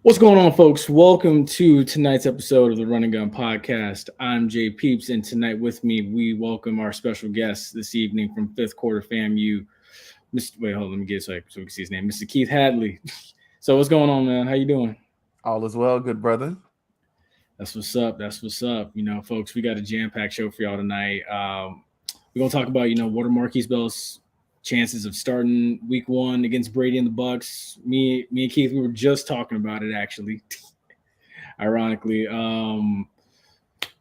What's going on, folks? Welcome to tonight's episode of the Run and Gun Podcast. I'm JPeeps, and tonight with me, we welcome our special guest this evening from Fifth Quarter FAMU. Wait, hold on, let me get so we can see his name, Mr. Keith Hadley. So, what's going on, man? How you doing? All is well, good brother. That's what's up. That's what's up. Folks, we got a jam-packed show for y'all tonight. We're gonna talk about what are Markquese Bell's chances of starting Week 1 against Brady and the Bucks. Me and Keith, we were just talking about it actually. Ironically,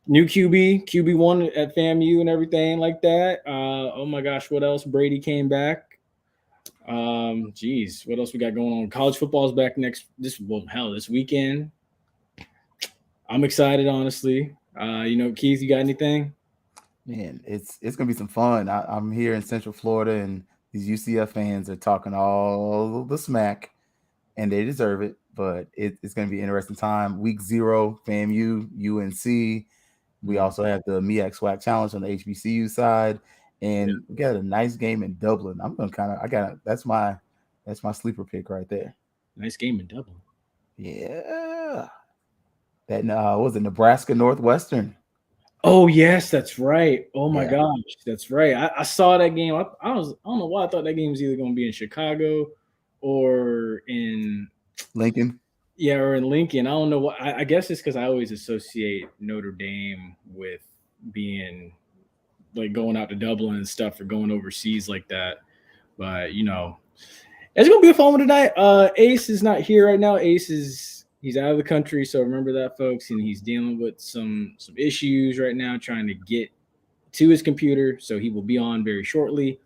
new QB1 at FAMU and everything like that. Oh my gosh, what else? Brady came back. What else we got going on? College football is back this weekend. I'm excited, honestly. Keith, you got anything? Man, it's gonna be some fun. I'm here in Central Florida, and these UCF fans are talking all the smack, and they deserve it. But it's gonna be an interesting time. Week 0, FAMU, UNC. We also have the MEAC SWAC Challenge on the HBCU side, and we got a nice game in Dublin. That's my sleeper pick right there. Nice game in Dublin. Yeah. That was it Nebraska Northwestern? Oh yes, that's right. Oh my gosh, that's right. I saw that game. I don't know why I thought that game was either going to be in Chicago or in Lincoln. Yeah, or in Lincoln. I don't know what. I guess it's because I always associate Notre Dame with being like going out to Dublin and stuff or going overseas like that. But it's gonna be a fun one tonight. Ace is not here right now. He's out of the country, so remember that, folks. And he's dealing with some issues right now, trying to get to his computer. So he will be on very shortly.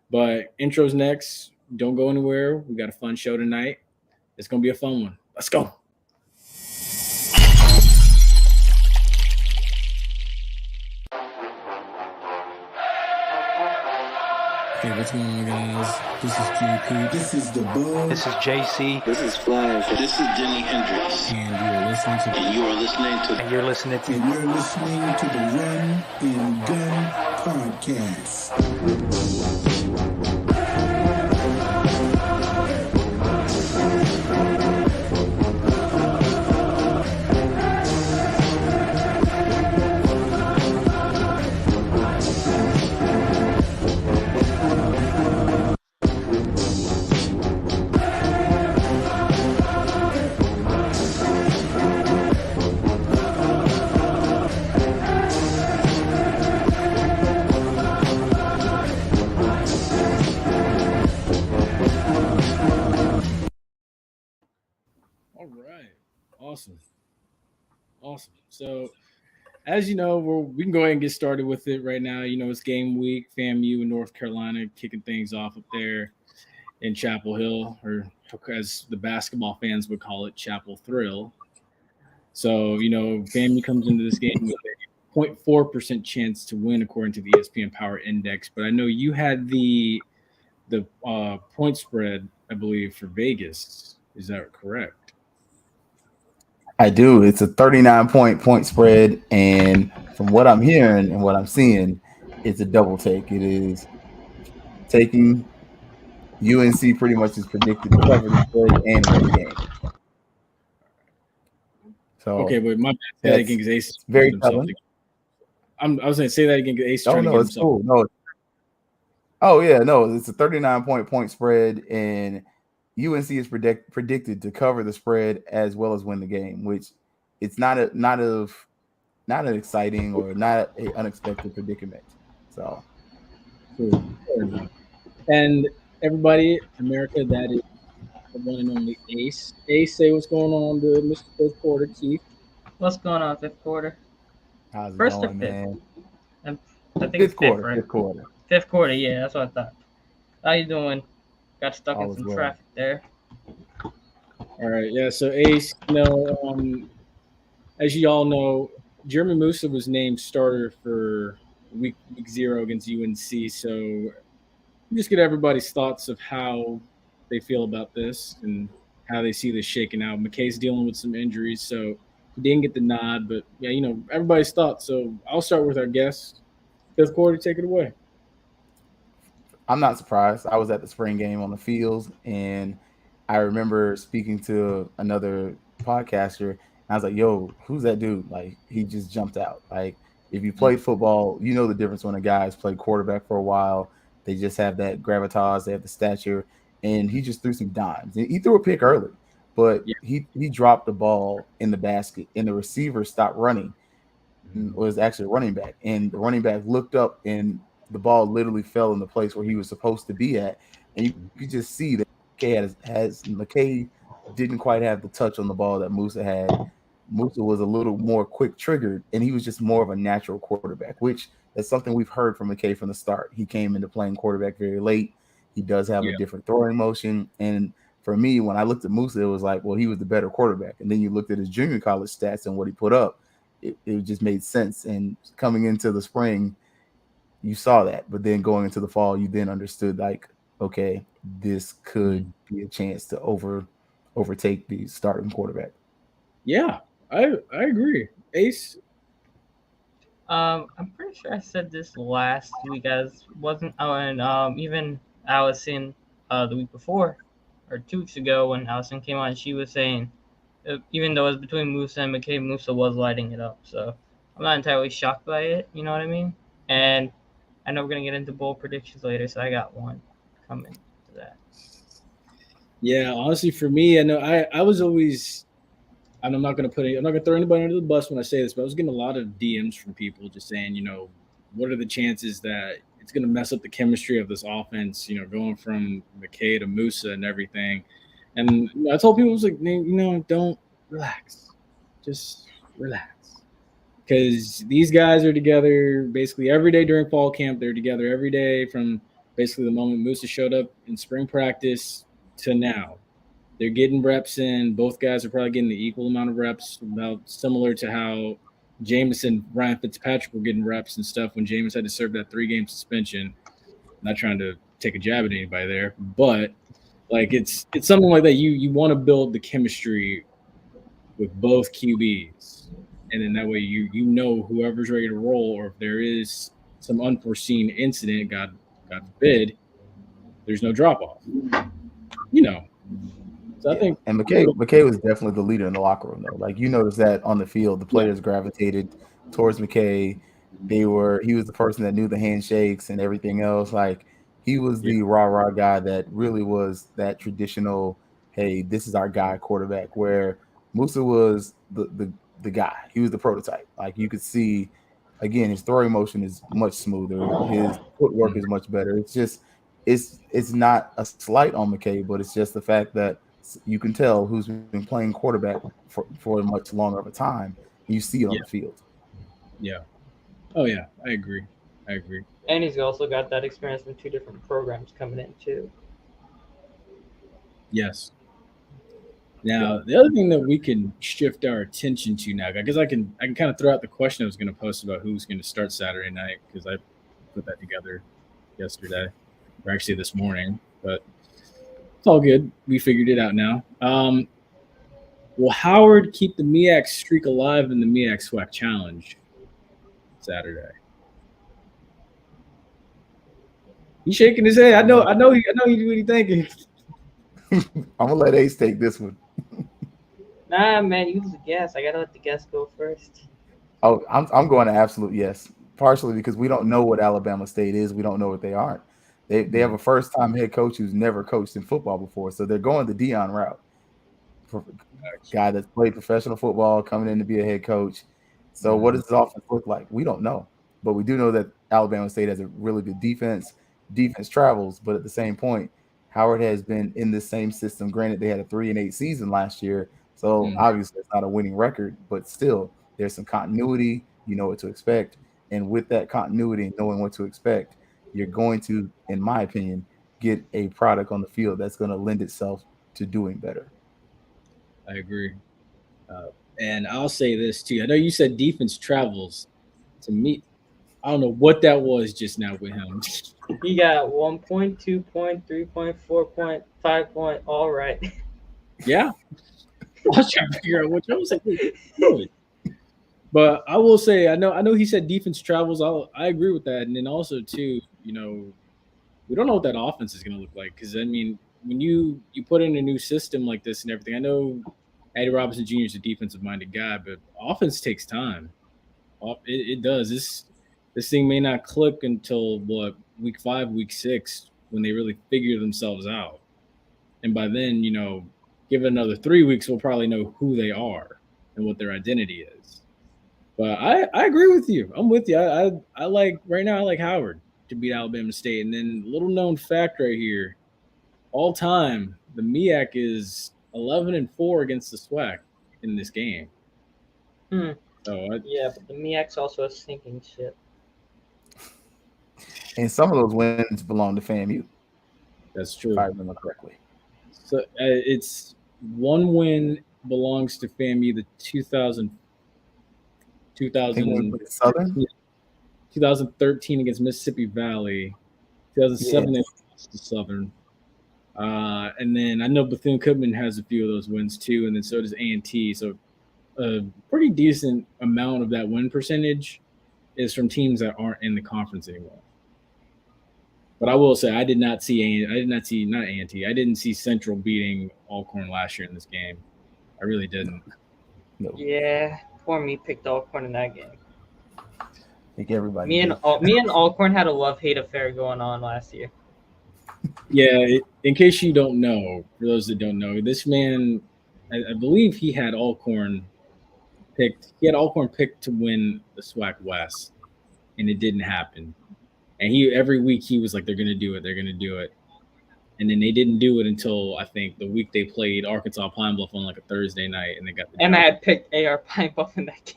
But intro's next. Don't go anywhere. We got a fun show tonight. It's gonna be a fun one. Let's go. Hey, what's going on, guys? This is JP. This is the Bug. This is JC. This is Flash. This is Jimi Hendrix. And you're listening to the Run and Gun Podcast. Awesome. So, as you know, we can go ahead and get started with it right now. It's game week. FAMU in North Carolina kicking things off up there in Chapel Hill, or as the basketball fans would call it, Chapel Thrill. So, FAMU comes into this game with a 0.4% chance to win according to the ESPN Power Index. But I know you had the point spread, I believe, for Vegas. Is that correct? I do. It's a 39-point spread, and from what I'm hearing and what I'm seeing, it's a double take. It is taking UNC pretty much is predicted to cover the spread and win the game. So okay, but my bad again because Ace very telling. I was going to say that again because Ace. Oh no, it's cool. No. Oh yeah, no, it's a 39-point spread, and UNC is predicted to cover the spread as well as win the game, which it's not an exciting or not an unexpected predicament. So, and everybody, America, that is the one and only Ace. Ace, say what's going on to Mr. Fifth Quarter, Keith. What's going on, Fifth Quarter? How's it First going, or fifth? Man? I think Fifth it's quarter, right? Fifth quarter. Fifth quarter, yeah, that's what I thought. How you doing? Got stuck All in some well. traffic there. All right, yeah. So Ace, as you all know, Jeremy Musa was named starter for week 0 against UNC. So just get everybody's thoughts of how they feel about this and how they see this shaking out. McKay's dealing with some injuries, so he didn't get the nod. But yeah, everybody's thoughts. So I'll start with our guest. Fifth Quarter, take it away. I'm not surprised. I was at the spring game on the fields, and I remember speaking to another podcaster. And I was like, "Yo, who's that dude?" Like, he just jumped out. Like, if you played football, you know the difference when a guy's played quarterback for a while. They just have that gravitas, they have the stature, and he just threw some dimes. He threw a pick early, but Yeah. he dropped the ball in the basket, and the receiver stopped running. Was actually a running back, and the running back looked up, and the ball literally fell in the place where he was supposed to be at, and you could just see that McKay didn't quite have the touch on the ball that Musa had. Musa was a little more quick triggered, and he was just more of a natural quarterback, which is something we've heard from McKay from the start. He came into playing quarterback very late. He does have a Yeah. different throwing motion, and for me, when I looked at Musa, it was like, well, he was the better quarterback. And then you looked at his junior college stats and what he put up. It just made sense. And coming into the spring, you saw that. But then going into the fall, you then understood, like, okay, this could be a chance to overtake the starting quarterback. Yeah, I agree. Ace. I'm pretty sure I said this last week. As wasn't and even Allison the week before or 2 weeks ago when Allison came on, she was saying even though it was between Musa and McKay, Musa was lighting it up. So I'm not entirely shocked by it. You know what I mean? And I know we're gonna get into bowl predictions later, so I got one coming to that. Yeah, honestly, for me, I know I was always, and I'm not gonna throw anybody under the bus when I say this, but I was getting a lot of DMs from people just saying, what are the chances that it's gonna mess up the chemistry of this offense? Going from McKay to Musa and everything. And I told people, I was like, don't relax, just relax. Because these guys are together basically every day during fall camp. They're together every day from basically the moment Musa showed up in spring practice to now. They're getting reps in. Both guys are probably getting the equal amount of reps, about similar to how Jameis, Ryan Fitzpatrick were getting reps and stuff when Jameis had to serve that 3-game suspension. Not trying to take a jab at anybody there, but like it's something like that. You want to build the chemistry with both QBs, and then that way you whoever's ready to roll, or if there is some unforeseen incident, God forbid, there's no drop off. So I think, and McKay was definitely the leader in the locker room, though. Like, you notice that on the field, the players gravitated towards McKay. He was the person that knew the handshakes and everything else. Like, he was the rah guy that really was that traditional, hey, this is our guy quarterback. Where Musa was the guy. He was the prototype. Like, you could see, again, his throwing motion is much smoother. His footwork is much better. It's just it's not a slight on McKay, but it's just the fact that you can tell who's been playing quarterback for much longer of a time. You see it on the field. Yeah. Oh yeah, I agree. And he's also got that experience from 2 different programs coming in too. Yes. Now, the other thing that we can shift our attention to now, because I can kind of throw out the question I was going to post about who's going to start Saturday night, because I put that together yesterday, or actually this morning, but it's all good. We figured it out now. Will Howard keep the MEAC streak alive in the MEAC SWAC Challenge Saturday? He's shaking his head. I know what he's thinking. I'm gonna let Ace take this one. Nah, man, use the guess. I gotta let the guess go first. Oh, I'm going to absolute yes. Partially because we don't know what Alabama State is. We don't know what they aren't. They have a first time head coach who's never coached in football before, so they're going the Dion route. For a guy that's played professional football coming in to be a head coach. So what does this offense look like? We don't know, but we do know that Alabama State has a really good defense. Defense travels, but at the same point, Howard has been in this same system. Granted, they had a 3-8 season last year, so obviously it's not a winning record, but still there's some continuity. You know what to expect, and with that continuity and knowing what to expect, you're going to, in my opinion, get a product on the field that's going to lend itself to doing better. I agree. And I'll say this too. I know you said defense travels. To me, I don't know what that was just now with him. He got 1 point, 2 point, 3 point, 4 point, 5 point. All right. Yeah. I was trying to figure out which I was like, but I will say, I know he said defense travels. I agree with that. And then also too, we don't know what that offense is going to look like. Because I mean, when you put in a new system like this and everything, I know Eddie Robinson Jr. is a defensive-minded guy, but offense takes time. It does. This thing may not click until what, week 5, week 6, when they really figure themselves out. And by then, give it another 3 weeks, we'll probably know who they are and what their identity is. But I agree with you. I'm with you. I like right now. I like Howard to beat Alabama State. And then little known fact right here, all time the MEAC is 11-4 against the SWAC in this game. So Yeah, but the MEAC's also a sinking ship. And some of those wins belong to FAMU. That's true. If I remember correctly. So it's one win belongs to FAMU. The 2000 Southern 2013 against Mississippi Valley. 2007 they lost to Southern. And then I know Bethune-Cookman has a few of those wins too, and then so does A&T. So a pretty decent amount of that win percentage is from teams that aren't in the conference anymore. But I will say I didn't see Central beating Alcorn last year in this game. I really didn't. No. Yeah, poor me picked Alcorn in that game. I think everybody. Me and Alcorn had a love-hate affair going on last year. Yeah, in case you don't know, for those that don't know, this man, I believe he had Alcorn picked. He had Alcorn picked to win the SWAC West, and it didn't happen. And every week he was like, "They're going to do it. They're going to do it." And then they didn't do it until I think the week they played Arkansas Pine Bluff on like a Thursday night, and they got the. And I had picked AR Pine Bluff in that game.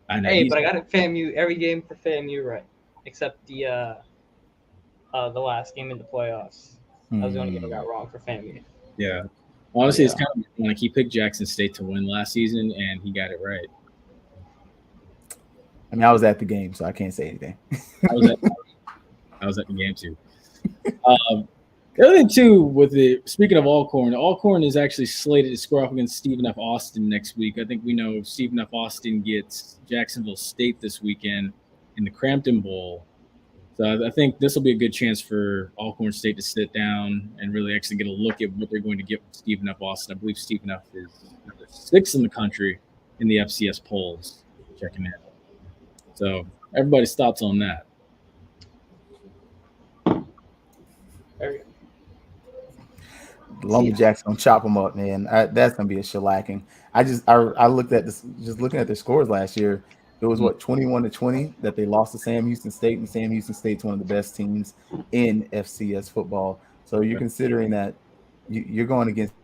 I know. Hey, but I got it FAMU every game for FAMU, right? Except the last game in the playoffs. I was the only game I got wrong for FAMU. Yeah, honestly, it's kind of like he picked Jackson State to win last season, and he got it right. I mean, I was at the game, so I can't say anything. I was at the game too. The other thing too, speaking of Alcorn is actually slated to square off against Stephen F. Austin next week. I think we know Stephen F. Austin gets Jacksonville State this weekend in the Crampton Bowl. So I think this will be a good chance for Alcorn State to sit down and really actually get a look at what they're going to get from Stephen F. Austin. I believe Stephen F. is 6th in the country in the FCS polls. Checking in. So everybody's thoughts on that. There we go. Lumberjacks gonna chop them up, man. That's gonna be a shellacking. I looked at this, just looking at their scores last year. It was 21-20 that they lost to Sam Houston State, and Sam Houston State's one of the best teams in FCS football. So you're considering that you're going against.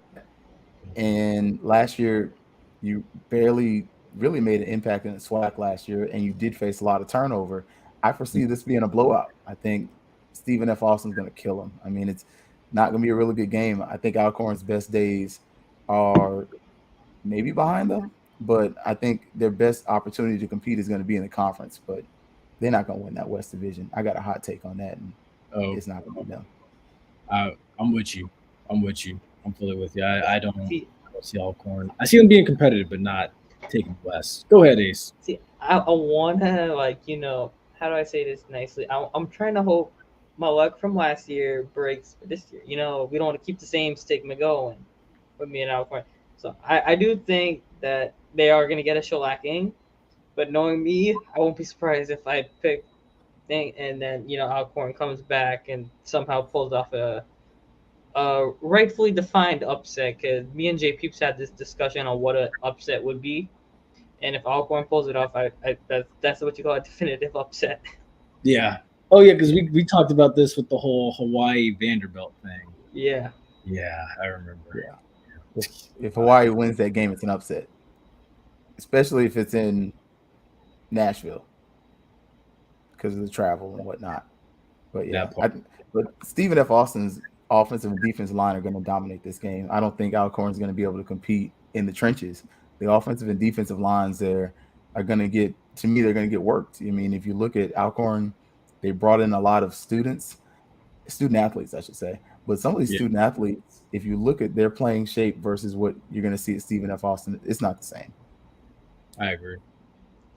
And last year, you barely really made an impact in the SWAC last year, and you did face a lot of turnover. I foresee this being a blowout. I think Stephen F. Austin's going to kill him. I mean, it's not going to be a really good game. I think Alcorn's best days are maybe behind them, but I think their best opportunity to compete is going to be in the conference. But they're not going to win that West Division. I got a hot take on that, and it's not going to be them. I'm with you. I'm fully with you. I don't see Alcorn. I see them being competitive, but not taking West. Go ahead, Ace. See, I want to, how do I say this nicely? I'm trying to hope my luck from last year breaks for this year. We don't want to keep the same stigma going with me and Alcorn. So I do think that they are going to get a shellacking, but knowing me, I won't be surprised if I pick thing and then, Alcorn comes back and somehow pulls off a rightfully defined upset, because me and JPeeps had this discussion on what an upset would be. And if Alcorn pulls it off, that's what you call a definitive upset. Yeah. Oh, yeah, because we talked about this with the whole Hawaii Vanderbilt thing. Yeah. Yeah, I remember. Yeah. If Hawaii wins that game, it's an upset, especially if it's in Nashville because of the travel and whatnot. But yeah, but Stephen F. Austin's offensive and defensive line are going to dominate this game. I don't think Alcorn's going to be able to compete in the trenches. The offensive and defensive lines there are going to get, to me, they're going to get worked. I mean, if you look at Alcorn, they brought in a lot of student athletes, I should say. But some of these student athletes, if you look at their playing shape versus what you're going to see at Stephen F. Austin, it's not the same. I agree.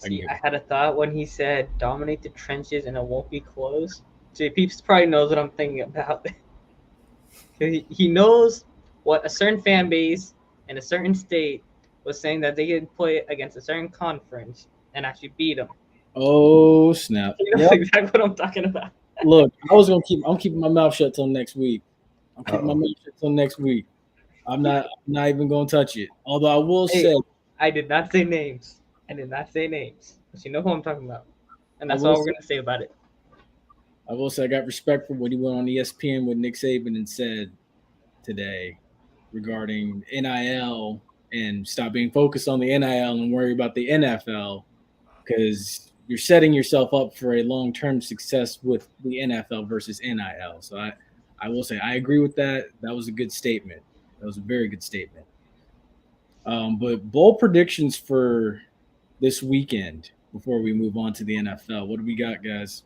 I had a thought when he said dominate the trenches and it won't be close. JPeeps probably knows what I'm thinking about. He knows what a certain fan base in a certain state was saying that they could play against a certain conference and actually beat them. Oh snap! He knows Yep. exactly what I'm talking about. Look, I'm keeping my mouth shut till next week. I'm keeping my mouth shut till next week. I'm not even gonna touch it. Although I will Hey, say, I did not say names. I did not say names. But you know who I'm talking about. And I that's will all we're say, going to say about it. I got respect for what he went on ESPN with Nick Saban and said today regarding NIL and stop being focused on the NIL and worry about the NFL because you're setting yourself up for a long-term success with the NFL versus NIL. So I will say I agree with that. That was a good statement. That was a very good statement. But bold predictions for this weekend before we move on to the NFL. What do we got, guys?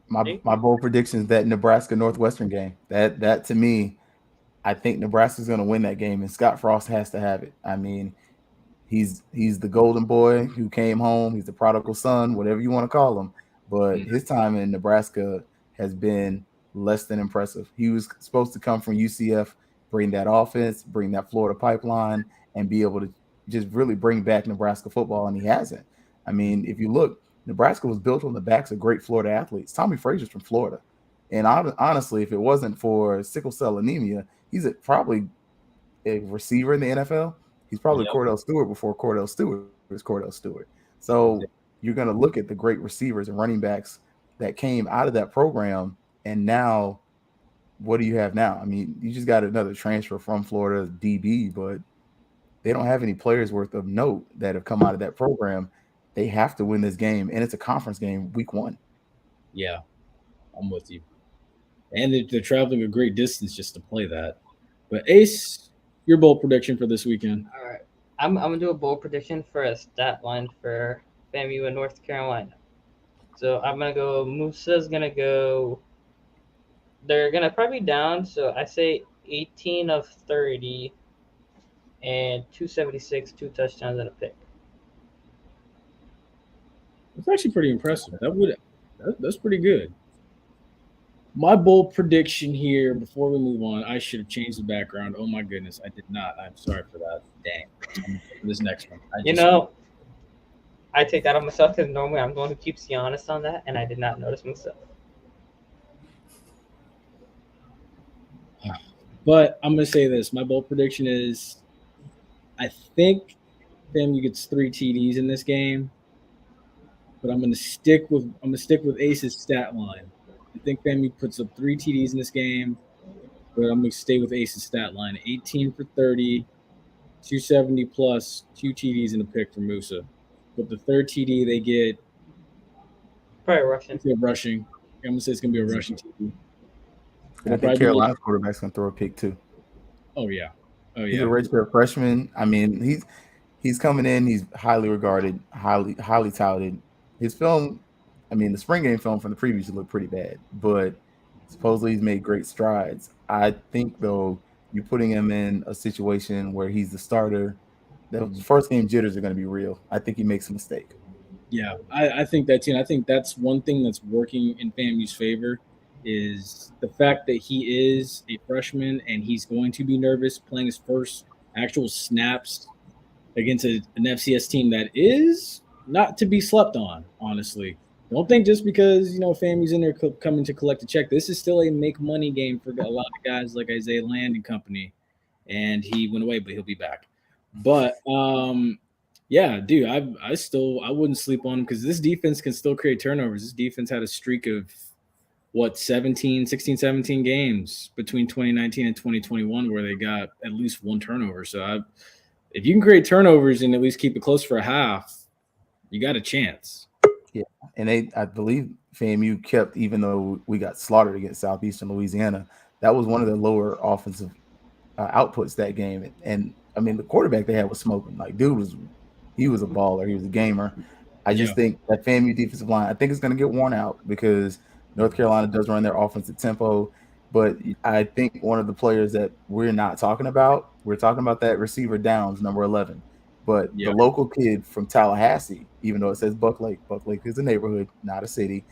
My bold prediction is that Nebraska Northwestern game. That to me, I think Nebraska's going to win that game, and Scott Frost has to have it. I mean, he's the golden boy who came home. He's the prodigal son, whatever you want to call him. But his time in Nebraska has been less than impressive. He was supposed to come from UCF, bring that offense, bring that Florida pipeline, and be able to just really bring back Nebraska football, and he hasn't. I mean, if you look, Nebraska was built on the backs of great Florida athletes. Tommy Frazier's from Florida. And honestly, if it wasn't for sickle cell anemia, he's probably a receiver in the NFL. He's probably Yep. Cordell Stewart before Cordell Stewart was Cordell Stewart. So you're going to look at the great receivers and running backs that came out of that program. And now, what do you have now? I mean, you just got another transfer from Florida, DB, but they don't have any players worth of note that have come out of that program. They have to win this game, and it's a conference game, week 1. Yeah, I'm with you. And they're traveling a great distance just to play that. But Ace, your bold prediction for this weekend? All right. I'm going to do a bold prediction for a stat line for FAMU in North Carolina. So I'm going to go, Moosa's going to go, they're going to probably be down. So I say 18 of 30 and 276, 2 touchdowns and a pick. That's actually pretty impressive. That's pretty good. My bold prediction here before we move on, I should have changed the background. Oh my goodness, I did not. I'm sorry for that. Dang. This next one. I take that on myself because normally I'm going to keep the honest on that, and I did not notice myself. But I'm gonna say this. My bold prediction is I think FAMU gets 3 TDs in this game. But I'm gonna stick with Ace's stat line. I think FAMU puts up 3 TDs in this game, but I'm gonna stay with Ace's stat line: 18 for 30, 270 plus, 2 TDs and a pick for Musa. But the third TD they get probably rushing. Rushing. I'm gonna say it's gonna be a rushing TD. And I think Carolina's quarterback's gonna throw a pick too. Oh yeah. He's a redshirt freshman. I mean, he's coming in. He's highly regarded, highly touted. His film, I mean, the spring game film from the previews looked pretty bad, but supposedly he's made great strides. I think though, you're putting him in a situation where he's the starter. The first game jitters are going to be real. I think he makes a mistake. Yeah, I think that too. And I think that's one thing that's working in FAMU's favor is the fact that he is a freshman and he's going to be nervous playing his first actual snaps against an FCS team that is not to be slept on, honestly. Don't think just because, FAMU's in there coming to collect a check. This is still a make money game for a lot of guys like Isaiah Land and company. And he went away, but he'll be back. But yeah, dude, I wouldn't sleep on him because this defense can still create turnovers. This defense had a streak of 16, 17 games between 2019 and 2021 where they got at least 1 turnover. So if you can create turnovers and at least keep it close for a half, you got a chance. Yeah, and I believe FAMU kept, even though we got slaughtered against Southeastern Louisiana, that was one of their lower offensive outputs that game. And I mean, the quarterback they had was smoking. Like, he was a baller. He was a gamer. I just think that FAMU defensive line, I think it's going to get worn out because North Carolina does run their offensive tempo. But I think one of the players that we're not talking about, we're talking about that receiver Downs, number 11. But the local kid from Tallahassee, even though it says Buck Lake is a neighborhood, not a city.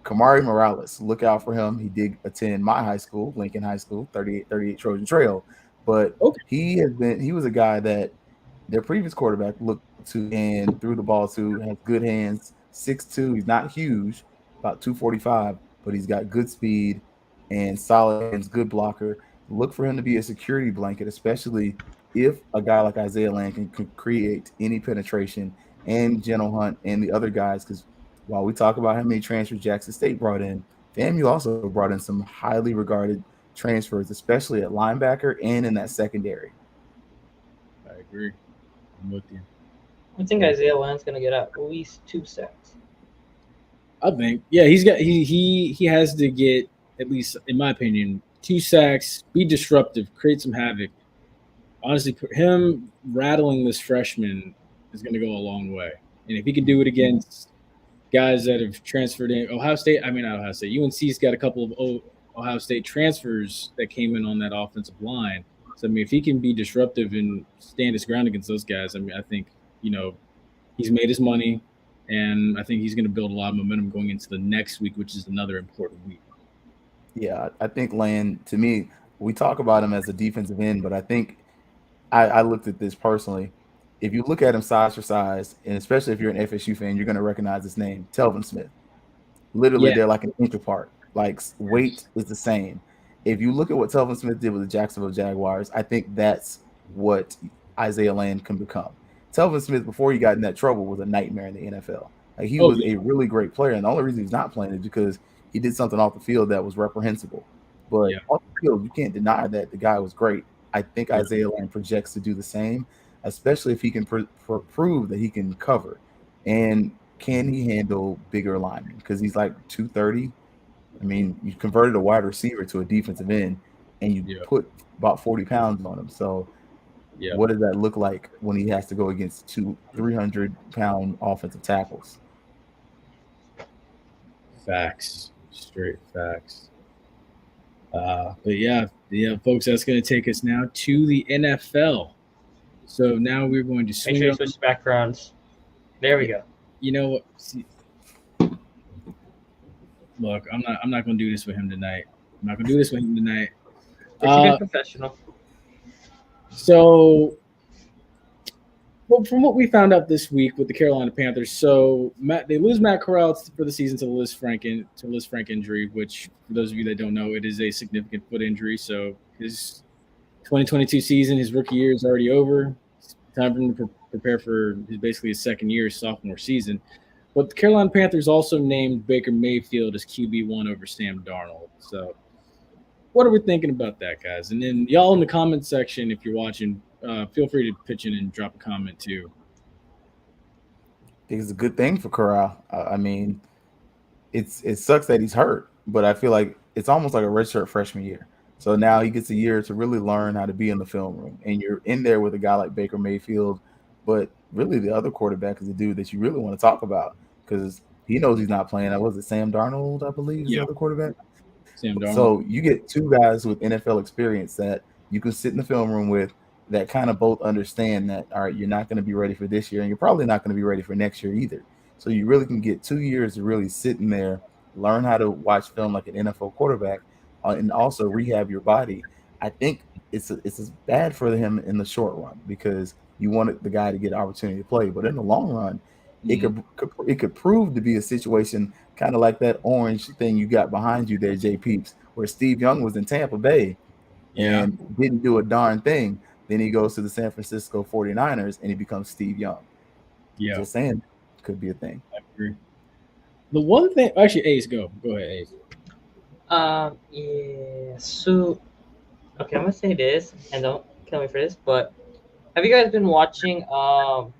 Kamari Morales, look out for him. He did attend my high school, Lincoln High School, 38 Trojan Trail. But Okay. he was a guy that their previous quarterback looked to and threw the ball to, has good hands, 6'2". He's not huge, about 245, but he's got good speed and solid hands, good blocker. Look for him to be a security blanket, especially if a guy like Isaiah Land can create any penetration, and General Hunt and the other guys, because while we talk about how many transfers Jackson State brought in, FAMU also brought in some highly regarded transfers, especially at linebacker and in that secondary. I agree. I'm with you. I think Isaiah Land's gonna get at least 2 sacks. I think, yeah, he has to get, at least in my opinion, 2 sacks, be disruptive, create some havoc. Honestly, him rattling this freshman is going to go a long way. And if he can do it against guys that have transferred in Ohio State, I mean not Ohio State, UNC's got a couple of Ohio State transfers that came in on that offensive line. So I mean, if he can be disruptive and stand his ground against those guys, I mean, I think he's made his money. And I think he's going to build a lot of momentum going into the next week, which is another important week. Yeah, I think Land, to me, we talk about him as a defensive end, but I think I looked at this personally. If you look at him size for size, and especially if you're an FSU fan, you're going to recognize his name, Kelvin Smith. Literally, Yeah. they're like an inch apart. Like, weight is the same. If you look at what Kelvin Smith did with the Jacksonville Jaguars, I think that's what Isaiah Land can become. Telvin Smith, before he got in that trouble, was a nightmare in the NFL. Like, he was a really great player, and the only reason he's not playing is because he did something off the field that was reprehensible. But off the field, you can't deny that the guy was great. I think Isaiah Land projects to do the same, especially if he can prove that he can cover. And can he handle bigger linemen? Because he's like 230. I mean, you converted a wide receiver to a defensive end, and you put about 40 pounds on him. So what does that look like when he has to go against 300-pound offensive tackles? Facts. Straight facts. But yeah, folks, that's going to take us now to the NFL. So now we're going to swing. Make sure you switch backgrounds. There we go. You know what? See, look, I'm not going to do this with him tonight. But you're professional. So, well, from what we found out this week with the Carolina Panthers, so they lose Matt Corral for the season to Liz Frank injury, which for those of you that don't know, it is a significant foot injury. So his 2022 season, his rookie year is already over. It's time for him to prepare for basically his second year, sophomore season. But the Carolina Panthers also named Baker Mayfield as QB1 over Sam Darnold. So what are we thinking about that, guys? And then y'all in the comment section, if you're watching, feel free to pitch in and drop a comment too. I think it's a good thing for Corral. I mean, it sucks that he's hurt, but I feel like it's almost like a redshirt freshman year. So now he gets a year to really learn how to be in the film room. And you're in there with a guy like Baker Mayfield, but really the other quarterback is the dude that you really want to talk about because he knows he's not playing. Was it Sam Darnold, I believe, is the other quarterback? Sam Darnold. So you get two guys with NFL experience that you can sit in the film room with that kind of both understand that, all right, you're not going to be ready for this year and you're probably not going to be ready for next year either. So you really can get 2 years to really sit in there, learn how to watch film like an NFL quarterback, and also rehab your body. I think it's as bad for him in the short run because you wanted the guy to get an opportunity to play. But in the long run, it could prove to be a situation kind of like that orange thing you got behind you there, JPeeps, where Steve Young was in Tampa Bay and didn't do a darn thing. Then he goes to the San Francisco 49ers and he becomes Steve Young. Yeah. Just saying, could be a thing. I agree. The one thing, actually, Ace, go ahead, Ace. Yeah. So, okay, I'm gonna say this, and don't kill me for this, but have you guys been watching? God,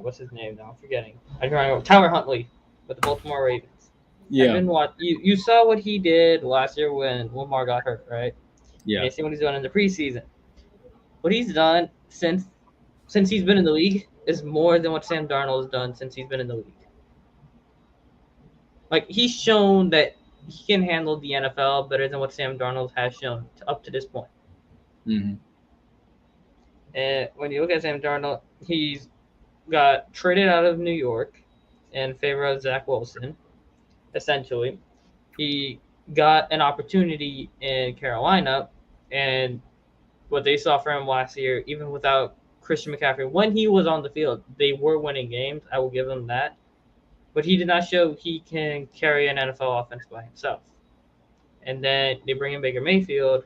what's his name now? I'm forgetting. I don't remember. Tyler Huntley with the Baltimore Ravens. Yeah. I've been you saw what he did last year when Lamar got hurt, right? Yeah. And you see what he's doing in the preseason. What he's done since he's been in the league is more than what Sam Darnold has done since he's been in the league. Like, he's shown that he can handle the NFL better than what Sam Darnold has shown up to this point. Mm-hmm. And when you look at Sam Darnold, he's got traded out of New York in favor of Zach Wilson, essentially. he got an opportunity in Carolina, and what they saw from him last year, even without Christian McCaffrey, when he was on the field, they were winning games. I will give them that. But he did not show he can carry an NFL offense by himself. And then they bring in Baker Mayfield,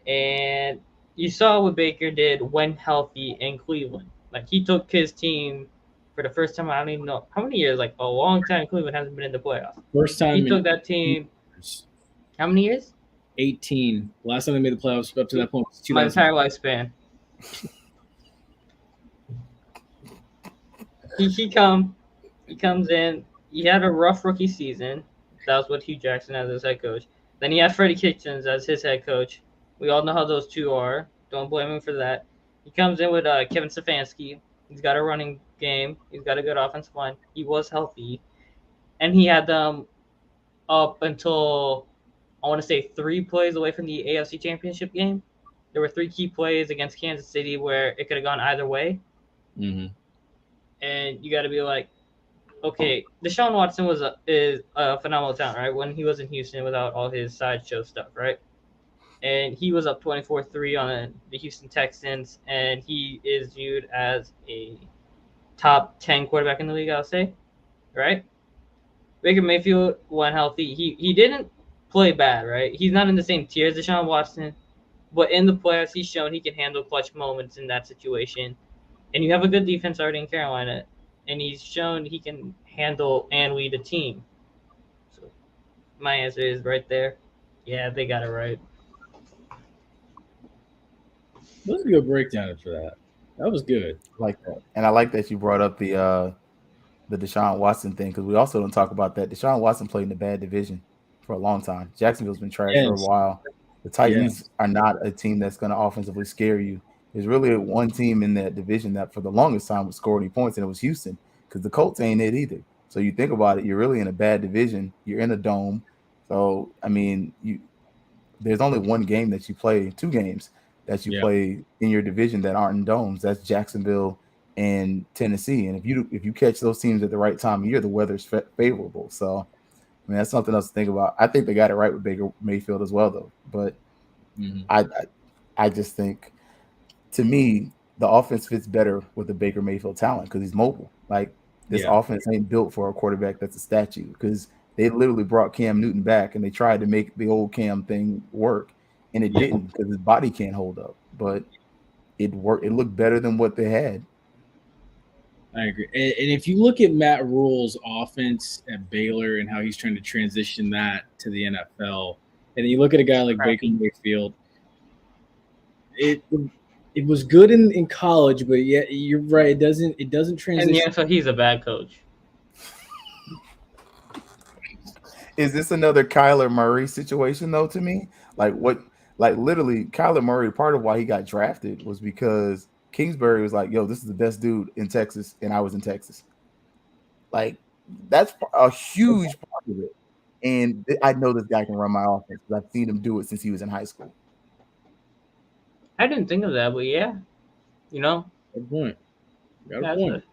and you saw what Baker did when healthy in Cleveland. Like he took his team for the first time. I don't even know how many years. Like a long time. Cleveland hasn't been in the playoffs. First time He in took that team. years. How many years? 18. Last time they made the playoffs up to that point was My 2000. entire lifespan. He comes in. He had a rough rookie season. That was what Hugh Jackson as his head coach. Then he had Freddie Kitchens as his head coach. We all know how those two are. Don't blame him for that. He comes in with Kevin Stefanski. He's got a running game. He's got a good offensive line. He was healthy, and he had them up until I want to say 3 plays away from the AFC Championship game. There were 3 key plays against Kansas City where it could have gone either way, and you got to be like, okay, Deshaun Watson is a phenomenal talent, right? When he was in Houston without all his sideshow stuff, right? And he was up 24-3 on the Houston Texans, and he is viewed as a top 10 quarterback in the league, I'll say, right? Baker Mayfield, when healthy, he didn't play bad, right? He's not in the same tier as Deshaun Watson, but in the playoffs, he's shown he can handle clutch moments in that situation. And you have a good defense already in Carolina, and he's shown he can handle and lead a team. So my answer is right there. Yeah, they got it right. That was a good breakdown for that. That was good. I like that, and I like that you brought up the Deshaun Watson thing because we also don't talk about that. Deshaun Watson played in a bad division for a long time. Jacksonville's been trash for a while. The Titans are not a team that's going to offensively scare you. There's really one team in that division that for the longest time would score any points, and it was Houston because the Colts ain't it either. So you think about it, you're really in a bad division. You're in a dome. So, I mean, there's only one game that you play, 2 games that you play in your division that aren't in domes. That's Jacksonville and Tennessee. And if you catch those teams at the right time of year, the weather's favorable. So, I mean, that's something else to think about. I think they got it right with Baker Mayfield as well, though. But I just think, to me, the offense fits better with the Baker Mayfield talent because he's mobile. Like, this offense ain't built for a quarterback that's a statue because they literally brought Cam Newton back and they tried to make the old Cam thing work, and it didn't because his body can't hold up. But it worked. It looked better than what they had. I agree. And if you look at Matt Rule's offense at Baylor and how he's trying to transition that to the NFL, and then you look at a guy like Baker Mayfield, it was good in college, but yeah, you're right. It doesn't transition. And so he's a bad coach. Is this another Kyler Murray situation though? To me, literally, Kyler Murray. Part of why he got drafted was because Kingsbury was like, "Yo, this is the best dude in Texas," and I was in Texas. Like, that's a huge part of it. And I know this guy can run my offense because I've seen him do it since he was in high school. I didn't think of that, but yeah, Good point. Got a point.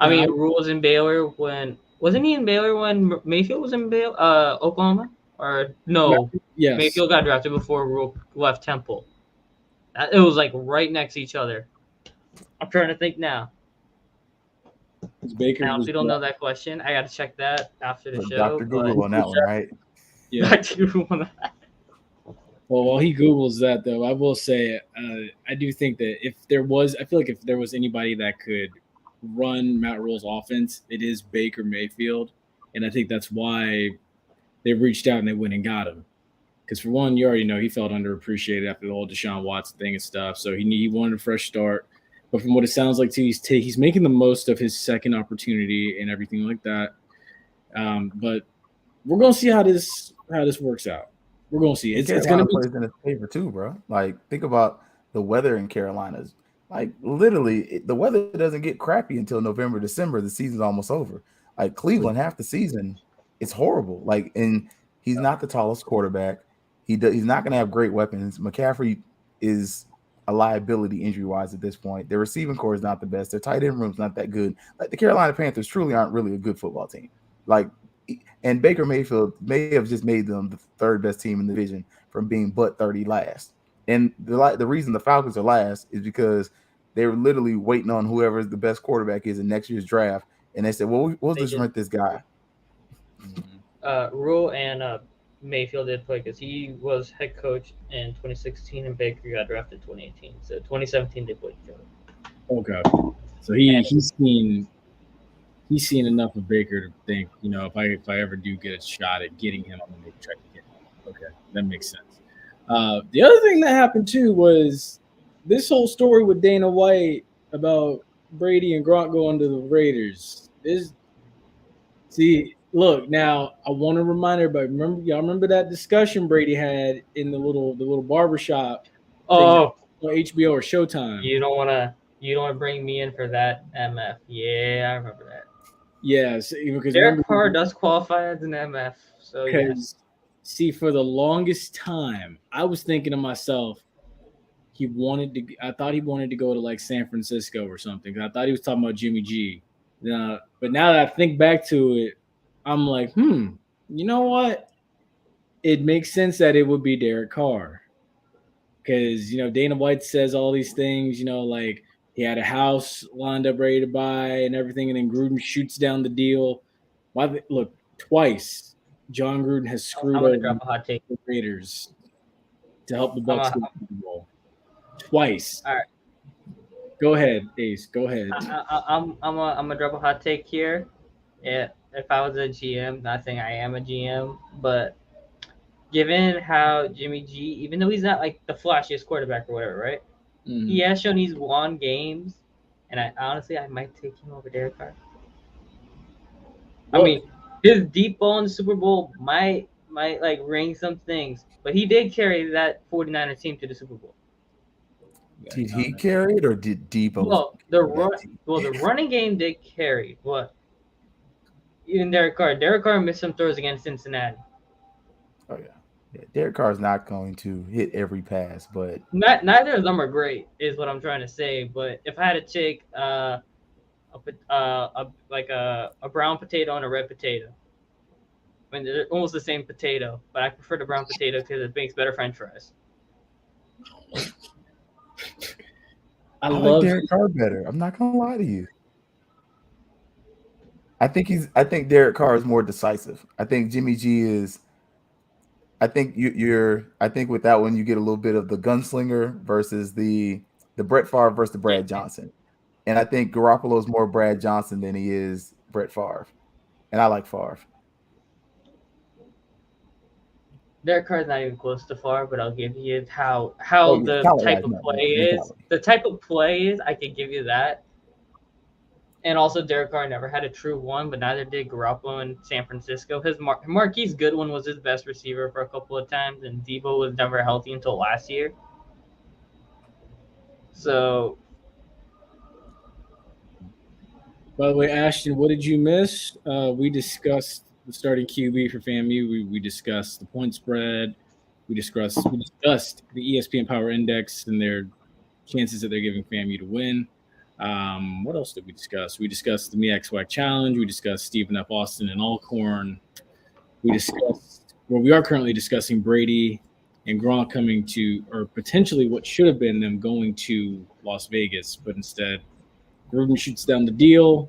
I mean, Rule was in Baylor when wasn't he in Baylor when Mayfield was in Baylor, Oklahoma, or no? Yes. Mayfield got drafted before Rule left Temple. It was like right next to each other. I'm trying to think now. Baker I honestly don't know that question. I got to check that after the show. Dr. Google on that one, right? Yeah. Dr. Google on that. Well, while he Googles that, though, I will say I do think that I feel like if there was anybody that could run Matt Rule's offense, it is Baker Mayfield. And I think that's why they reached out and they went and got him. Because for one, you already know he felt underappreciated after the whole Deshaun Watson thing and stuff. So he wanted a fresh start. But from what it sounds like, too, he's making the most of his second opportunity and everything like that. But we're going to see how this works out. We're going to see. It's going to play in his favor too, bro. Like, think about the weather in Carolina's. Like, literally, the weather doesn't get crappy until November, December. The season's almost over. Like, Cleveland, half the season, it's horrible. Like, and he's not the tallest quarterback. He's not going to have great weapons. McCaffrey is a liability injury-wise at this point. Their receiving core is not the best. Their tight end room's not that good. Like, the Carolina Panthers truly aren't really a good football team. Like, And Baker Mayfield may have just made them the third best team in the division from being but 30 last. And the reason the Falcons are last is because they were literally waiting on whoever the best quarterback is in next year's draft. And they said, well, we'll just rent this guy. Rule and Mayfield did play because he was head coach in 2016 and Baker got drafted in 2018. So 2017 they played each other. Okay. So he's seen enough of Baker to think, if I ever do get a shot at getting him, I'm gonna maybe try to get him. Okay, that makes sense. The other thing that happened too was this whole story with Dana White about Brady and Gronk going to the Raiders. Look, now I want to remind everybody. Remember that discussion Brady had in the little barbershop Oh, on HBO or Showtime. You don't want to bring me in for that MF. Yeah, I remember that. Yes, because Derek Carr does qualify as an MF. So yes. See, for the longest time, I was thinking to myself, I thought he wanted to go to like San Francisco or something. I thought he was talking about Jimmy G. But now that I think back to it, I'm like, you know what? It makes sense that it would be Derek Carr. Because, Dana White says all these things, like he had a house lined up ready to buy and everything, and then Gruden shoots down the deal. Look, twice John Gruden has screwed over the Raiders to help the Bucks get the Super Bowl. Twice. All right. Go ahead, Ace. Go ahead. I'm gonna drop a hot take here. Yeah, if I was a GM, not saying I am a GM, but given how Jimmy G, even though he's not like the flashiest quarterback or whatever, right? Mm-hmm. He has shown he's won games, and I might take him over Derek Carr. I mean, his deep ball in the Super Bowl might like ring some things, but he did carry that 49ers team to the Super Bowl. Did he carry it or did Debo? Well, the running game did carry, but even Derek Carr missed some throws against Cincinnati. Oh yeah. Derek Carr is not going to hit every pass, but neither of them are great, is what I'm trying to say. But if I had to take a brown potato and a red potato, I mean they're almost the same potato, but I prefer the brown potato because it makes better French fries. I like Derek Carr better. I'm not gonna lie to you. I think Derek Carr is more decisive. I think Jimmy G is. I think I think with that one you get a little bit of the gunslinger versus the Brett Favre versus the Brad Johnson, and I think Garoppolo is more Brad Johnson than he is Brett Favre, and I like Favre. Derek Carr's not even close to Favre, but I'll give you how the type of play is. The type of play is, I can give you that. And also, Derek Carr never had a true one, but neither did Garoppolo in San Francisco. His Markquese Goodwin was his best receiver for a couple of times, and Debo was never healthy until last year. So, by the way, Ashton, what did you miss? We discussed the starting QB for FAMU. We discussed the point spread. We discussed the ESPN Power Index and their chances that they're giving FAMU to win. What else did we discuss? We discussed the MEAC Challenge. We discussed Stephen F. Austin and Alcorn. We are currently discussing Brady and Gronk coming to, or potentially what should have been them going to Las Vegas, but instead Gruden shoots down the deal.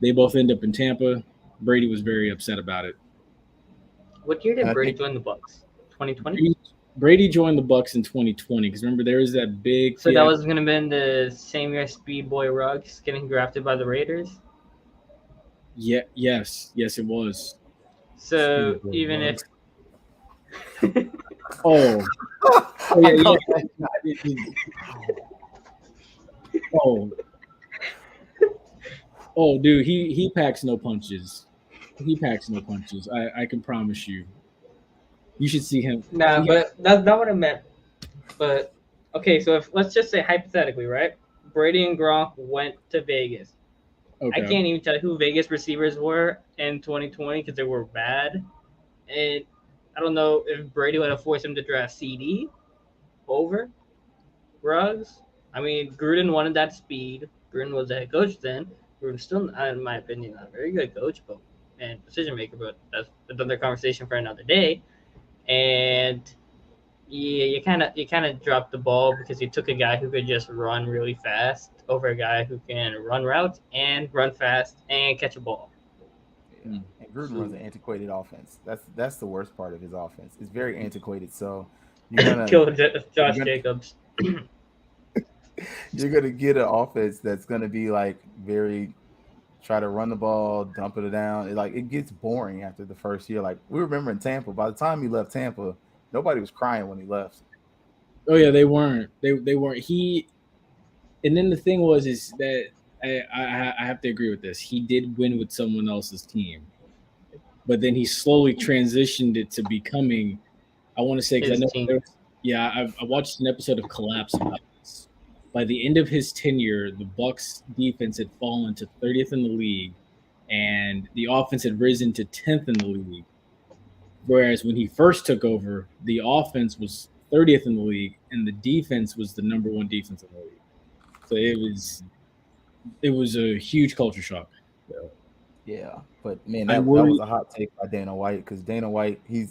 They both end up in Tampa. Brady was very upset about it. What year did Brady join the Bucks? 2020? Brady joined the Bucks in 2020 because remember there was that big. So that was going to be the same year Speed Boy Ruggs getting drafted by the Raiders. Yeah. Yes, it was. So even if. Oh yeah. Oh, dude, he packs no punches. He packs no punches. I can promise you. You should see him. Nah, but that's not what I meant. But okay, so if let's just say hypothetically, right? Brady and Gronk went to Vegas. Okay. I can't even tell you who Vegas receivers were in 2020 because they were bad. And I don't know if Brady would have forced him to draft CD over Ruggs. I mean, Gruden wanted that speed. Gruden was the head coach then. Gruden's still, in my opinion, not a very good coach, but and decision maker, but that's another conversation for another day. And yeah, you kind of dropped the ball because you took a guy who could just run really fast over a guy who can run routes and run fast and catch a ball. Yeah. And Gruden runs an antiquated offense. That's the worst part of his offense. It's very antiquated. So you're gonna Kill Josh you're gonna, Jacobs. you're gonna get an offense that's gonna be like very try to run the ball, dump it down. It gets boring after the first year. Like we remember in Tampa, by the time he left Tampa, nobody was crying when he left. Oh yeah, they weren't. They weren't. And then the thing is that I have to agree with this. He did win with someone else's team, but then he slowly transitioned it to becoming. I want to say because I know. I watched an episode of Collapse about this. By the end of his tenure, the Bucs defense had fallen to 30th in the league, and the offense had risen to 10th in the league. Whereas when he first took over, the offense was 30th in the league, and the defense was the number one defense in the league. So it was a huge culture shock. Yeah, but man, that was a hot take by Dana White because Dana White, he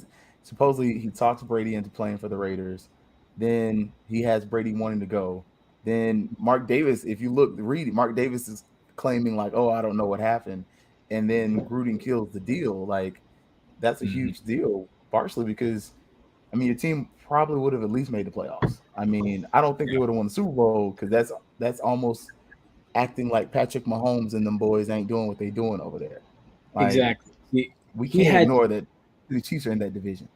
talks Brady into playing for the Raiders. Then he has Brady wanting to go. Then Mark Davis, if you read Mark Davis is claiming like, oh, I don't know what happened, and then Gruden kills the deal. Like that's a huge deal, partially because I mean your team probably would have at least made the playoffs. I mean, I don't think they would have won the Super Bowl because that's almost acting like Patrick Mahomes and them boys ain't doing what they doing over there. Like, exactly. We can't ignore that the Chiefs are in that division.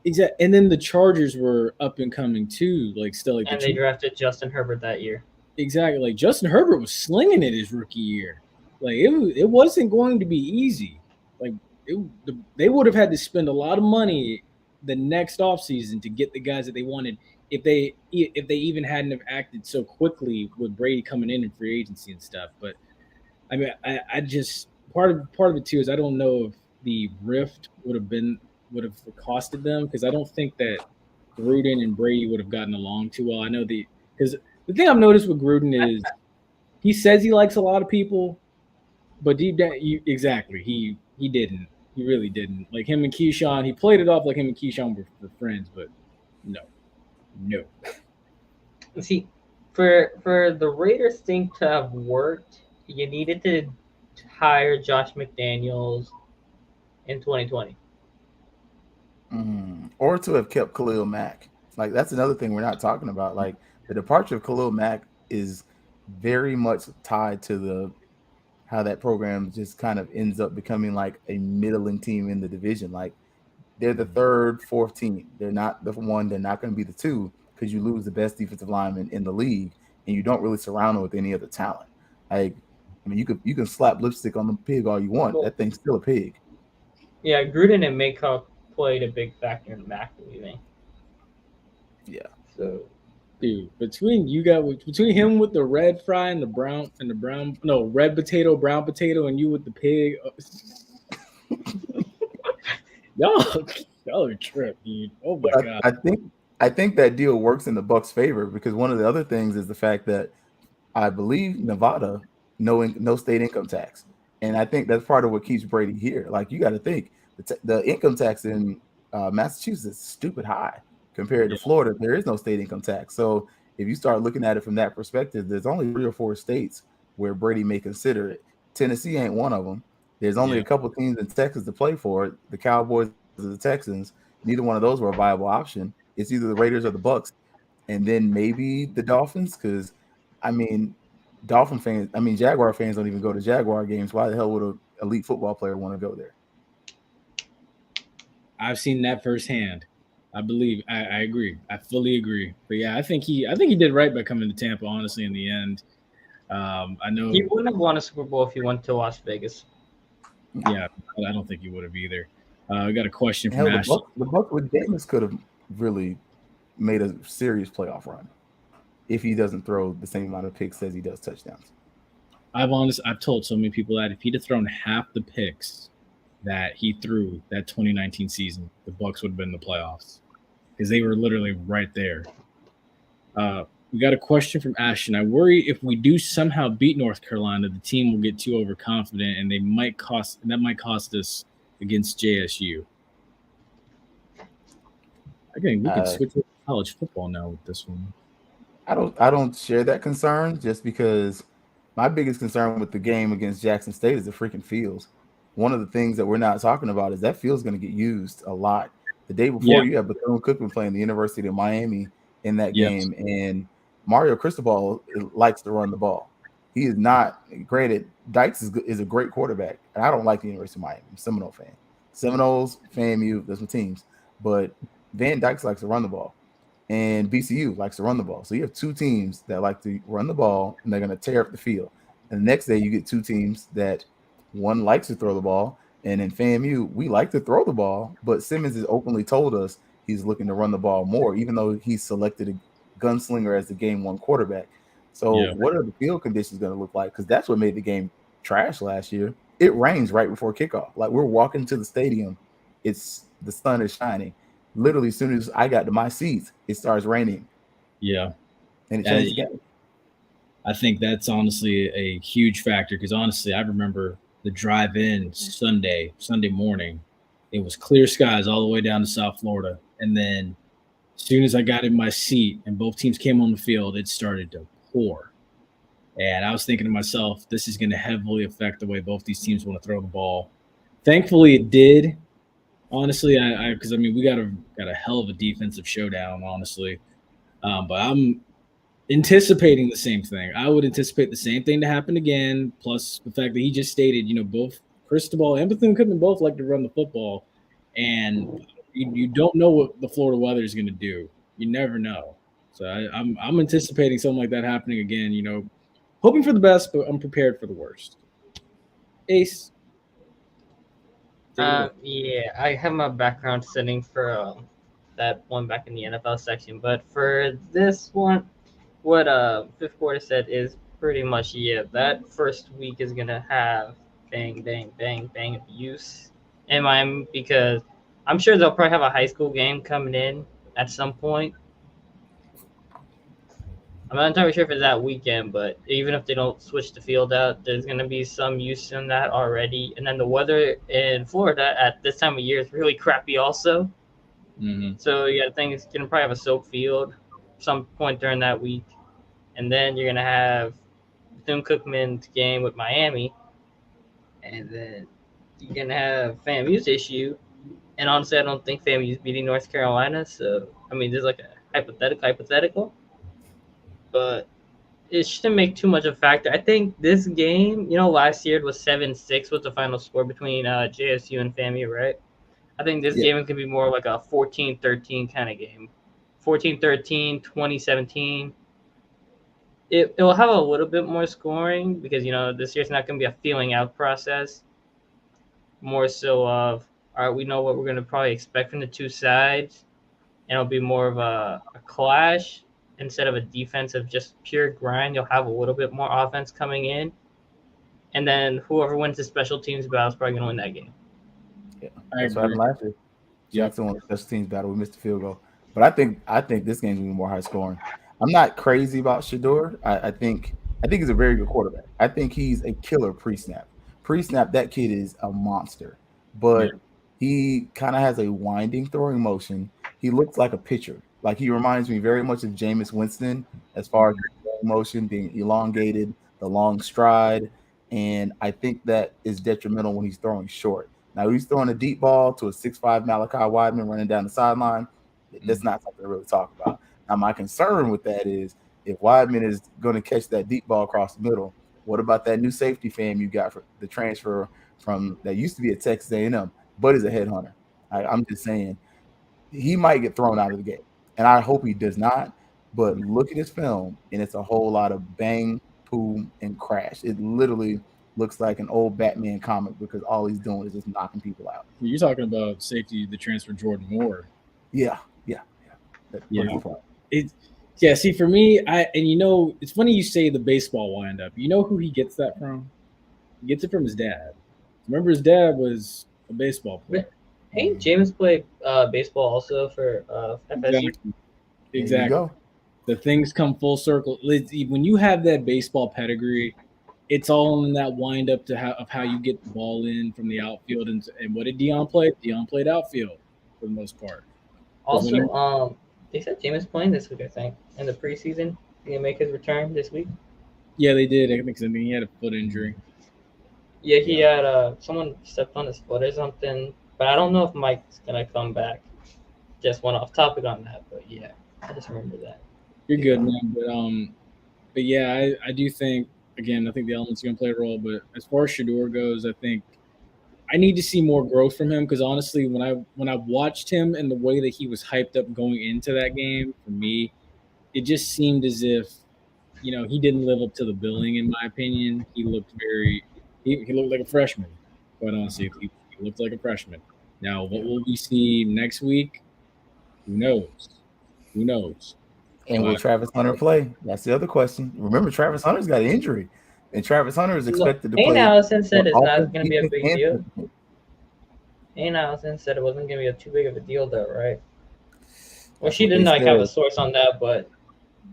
Exactly. And then the Chargers were up and coming too. And they drafted Justin Herbert that year. Exactly. Like Justin Herbert was slinging it his rookie year. Like it wasn't going to be easy. Like they would have had to spend a lot of money the next offseason to get the guys that they wanted if they even hadn't have acted so quickly with Brady coming in free agency and stuff. But I mean, I just part of it too is I don't know if the rift would have costed them because I don't think that Gruden and Brady would have gotten along too well. I know because the thing I've noticed with Gruden is he says he likes a lot of people, but deep down, he didn't. He really didn't. Like him and Keyshawn, he played it off like him and Keyshawn were friends, but no. See, for the Raiders thing to have worked, you needed to hire Josh McDaniels in 2020. Or to have kept Khalil Mack. Like that's another thing we're not talking about. Like the departure of Khalil Mack is very much tied to how that program just kind of ends up becoming like a middling team in the division. Like they're the third, fourth team. They're not the one. They're not going to be the two because you lose the best defensive lineman in the league and you don't really surround them with any other talent. Like, I mean, you can slap lipstick on the pig all you want. That thing's still a pig. Yeah, Gruden and Maycock played a big factor in Mack leaving. Yeah. So, dude, between him with the red fry and the brown red potato, brown potato, and you with the pig, y'all are tripped, dude. Oh my god. I think that deal works in the Bucs' favor because one of the other things is the fact that I believe Nevada no state income tax, and I think that's part of what keeps Brady here. Like you got to think the income tax in Massachusetts is stupid high compared to Florida. There is no state income tax, so if you start looking at it from that perspective, there's only 3 or 4 states where Brady may consider it. Tennessee ain't one of them. There's only a couple teams in Texas to play for, the Cowboys or the Texans. Neither one of those were a viable option. It's either the Raiders or the Bucs, and then maybe the Dolphins. Because, I mean, Jaguar fans don't even go to Jaguar games. Why the hell would an elite football player want to go there? I've seen that firsthand. I believe. I agree. I fully agree. But yeah, I think he did right by coming to Tampa. Honestly, in the end, I know he wouldn't have won a Super Bowl if he went to Las Vegas. Yeah, I don't think he would have either. I got a question from Ash. The Bucs with Jameis could have really made a serious playoff run if he doesn't throw the same amount of picks as he does touchdowns. I've told so many people that if he'd have thrown half the picks that he threw that 2019 season, the Bucs would have been in the playoffs because they were literally right there. We got a question from Ashton. I worry if we do somehow beat North Carolina, the team will get too overconfident, and that might cost us against JSU. Again, we could switch to college football now with this one. I don't share that concern just because my biggest concern with the game against Jackson State is the freaking fields. One of the things that we're not talking about is that field's going to get used a lot. The day before, you have Bethune-Cookman playing the University of Miami in that game, and Mario Cristobal likes to run the ball. He is not, granted, Dykes is a great quarterback, and I don't like the University of Miami. I'm a Seminole fan. Seminoles, FAMU, those are my teams. But Van Dykes likes to run the ball, and BCU likes to run the ball. So you have two teams that like to run the ball, and they're going to tear up the field. And the next day, you get two teams that one likes to throw the ball, and in FAMU, we like to throw the ball, but Simmons has openly told us he's looking to run the ball more, even though he's selected a gunslinger as the game one quarterback. So what are the field conditions going to look like? Because that's what made the game trash last year. It rains right before kickoff. Like, we're walking to the stadium, the sun is shining. Literally, as soon as I got to my seats, it starts raining. Yeah. And it changed the game. I think that's honestly a huge factor because, honestly, I remember the drive-in Sunday morning. It was clear skies all the way down to South Florida. And then as soon as I got in my seat and both teams came on the field, it started to pour. And I was thinking to myself, this is going to heavily affect the way both these teams want to throw the ball. Thankfully, it did. Honestly, because we got a hell of a defensive showdown, honestly. But I'm anticipating the same thing. I would anticipate the same thing to happen again. Plus the fact that he just stated, both Cristobal and Bethune-Cookman both like to run the football, and you don't know what the Florida weather is going to do. You never know. So I'm anticipating something like that happening again. Hoping for the best, but I'm prepared for the worst. Ace. Yeah, I have my background setting for that one back in the NFL section, but for this one, what fifth quarter said is pretty much that first week is gonna have bang bang bang bang abuse in Miami because I'm sure they'll probably have a high school game coming in at some point. I'm not entirely sure if it's that weekend, but even if they don't switch the field out, there's going to be some use in that already. And then the weather in Florida at this time of year is really crappy also. Mm-hmm. So I think it's going to probably have a soak field some point during that week. And then you're going to have Bethune-Cookman's game with Miami. And then you're going to have FAMU's issue. And honestly, I don't think FAMU's beating North Carolina. So, there's like a hypothetical. But it shouldn't make too much of a factor. I think this game, last year it was 7-6 was the final score between JSU and FAMU, right? I think this game could be more like a 14-13 kind of game. 14-13, 20-17. It will have a little bit more scoring because, this year's not going to be a feeling out process. More so of, all right, we know what we're going to probably expect from the two sides. And it'll be more of a clash. Instead of a defense of just pure grind, you'll have a little bit more offense coming in. And then whoever wins the special teams battle is probably going to win that game. Yeah, that's what happened last year. Jackson won the special teams battle. We missed the field goal. But I think this game's going to be more high scoring. I'm not crazy about Shedeur. I think he's a very good quarterback. I think he's a killer pre-snap. Pre-snap, that kid is a monster. But he kind of has a winding throwing motion. He looks like a pitcher. Like, he reminds me very much of Jameis Winston as far as the motion being elongated, the long stride, and I think that is detrimental when he's throwing short. Now, he's throwing a deep ball to a 6'5" Malachi Wideman running down the sideline. That's not something to really talk about. Now, my concern with that is if Wideman is going to catch that deep ball across the middle, what about that new safety fam you got for the transfer from that used to be at Texas A&M, but is a headhunter? I'm just saying he might get thrown out of the game. And I hope he does not. But look at his film, and it's a whole lot of bang, boom, and crash. It literally looks like an old Batman comic because all he's doing is just knocking people out. You're talking about safety, the transfer Jordan Moore. Yeah. See, for me, it's funny you say the baseball windup. You know who he gets that from? He gets it from his dad. Remember, his dad was a baseball player. Hey, James played baseball also for FSU. Exactly. the things come full circle. When you have that baseball pedigree, it's all in that wind up to how you get the ball in from the outfield. And what did Dion play? Dion played outfield for the most part. Also, they said Jameis playing this week, I think, in the preseason. He can make his return this week. Yeah, they did. I think he had a foot injury. Yeah, he had someone stepped on his foot or something, but I don't know if Mike's gonna come back. Just went off topic on that, but yeah, I just remember that. You're good, man. But yeah, I do think again, I think the elements are gonna play a role. But as far as Shador goes, I think I need to see more growth from him because honestly, when I watched him and the way that he was hyped up going into that game, for me, it just seemed as if he didn't live up to the billing. In my opinion, he looked he looked like a freshman. Quite honestly, he looked like a freshman. Now, what will we see next week? Who knows? Who knows? And will Travis Hunter play? That's the other question. Remember, Travis Hunter's got an injury, and Travis Hunter is expected to play. Allison said it's not going to be a offense, big defense, deal. Allison said it wasn't going to be too big of a deal, though, right? Well, she didn't have a source on that, but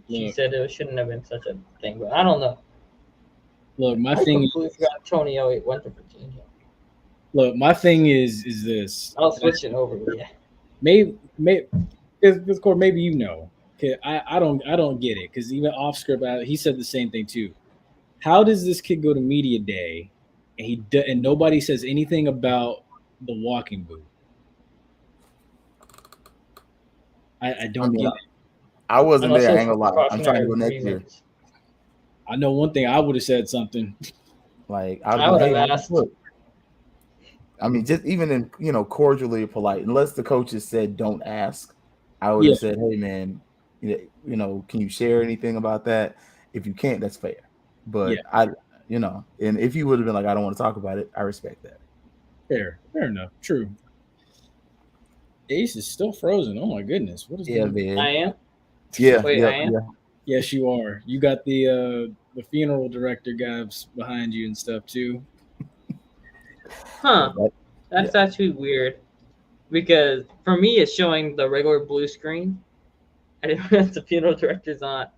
she said it shouldn't have been such a thing. But I don't know. Look, my thing is Tony Elliott went to Virginia. Look, my thing is this. I'll switch it over. Yeah. Maybe you know. I don't get it because even off script, he said the same thing too. How does this kid go to media day and nobody says anything about the walking boot? I don't get it. I wasn't there. I ain't gonna lie. I'm trying to go next year. I know one thing. I would have said something. Like I would have asked. I mean, just even in cordially polite, unless the coaches said don't ask, I would have said, hey man, can you share anything about that? If you can't, that's fair. But and if you would have been like, I don't want to talk about it, I respect that. Fair enough. True. Ace is still frozen. Oh my goodness. What is that? Man. I am? Yeah. Wait, I am? Yeah. Yes, you are. You got the funeral director guys behind you and stuff too. Huh. That's actually weird. Because for me it's showing the regular blue screen. I didn't realize the funeral director's on.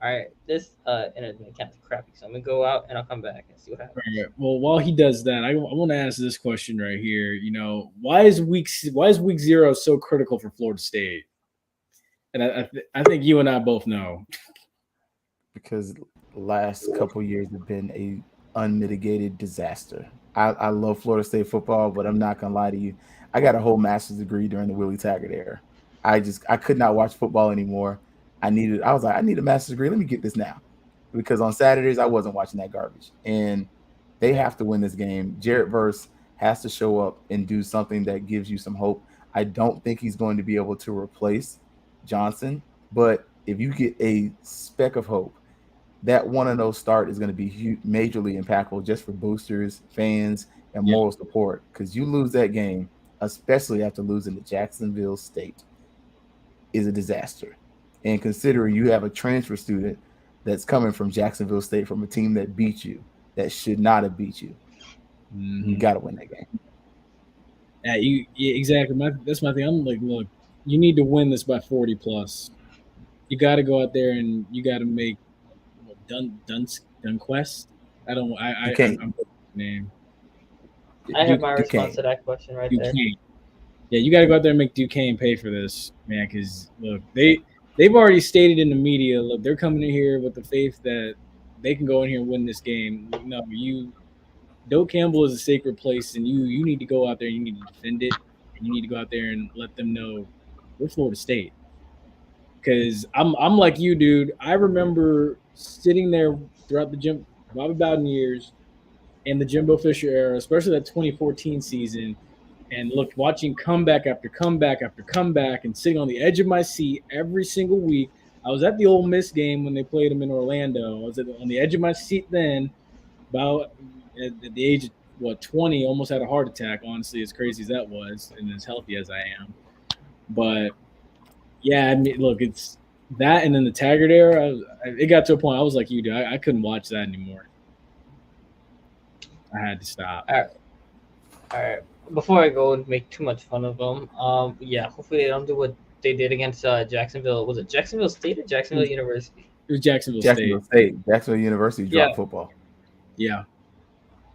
Alright, this internet account is crappy, so I'm gonna go out and I'll come back and see what happens. Right. Well, while he does that, I want to ask this question right here. Why is week 0 so critical for Florida State? And I think you and I both know. Because the last couple years have been a unmitigated disaster. I love Florida State football, but I'm not gonna lie to you. I got a whole master's degree during the Willie Taggart era. I could not watch football anymore. I was like, I need a master's degree. Let me get this now. Because on Saturdays I wasn't watching that garbage. And they have to win this game. Jarrett Verse has to show up and do something that gives you some hope. I don't think he's going to be able to replace Johnson, but if you get a speck of hope, that 1-0 start is going to be majorly impactful just for boosters, fans, and moral support. Because you lose that game, especially after losing to Jacksonville State, is a disaster. And considering you have a transfer student that's coming from Jacksonville State, from a team that beat you, that should not have beat you, you got to win that game. Yeah, exactly. That's my thing. I'm like, look, you need to win this by 40 plus. You got to go out there and you got to make Dunquest. I can't name. I have my response to that question right there. Yeah, you got to go out there and make Duquesne pay for this, man. Because look, they've already stated in the media, look, they're coming in here with the faith that they can go in here and win this game. No, Doak Campbell is a sacred place, and you need to go out there and you need to defend it, and you need to go out there and let them know we're Florida State. Because I'm like you, dude. I remember sitting there throughout the Bobby Bowden years and the Jimbo Fisher era, especially that 2014 season, and watching comeback after comeback after comeback and sitting on the edge of my seat every single week. I was at the Ole Miss game when they played them in Orlando. I was on the edge of my seat then, about at the age of 20, almost had a heart attack, honestly, as crazy as that was and as healthy as I am. But yeah, I mean, look, it's that, and then the Taggart era. It got to a point I was like you, dude. I couldn't watch that anymore. I had to stop. All right. Before I go and make too much fun of them, hopefully they don't do what they did against Jacksonville. Was it Jacksonville State or Jacksonville University? It was Jacksonville Jacksonville State. Jacksonville University Yeah. dropped football. Yeah.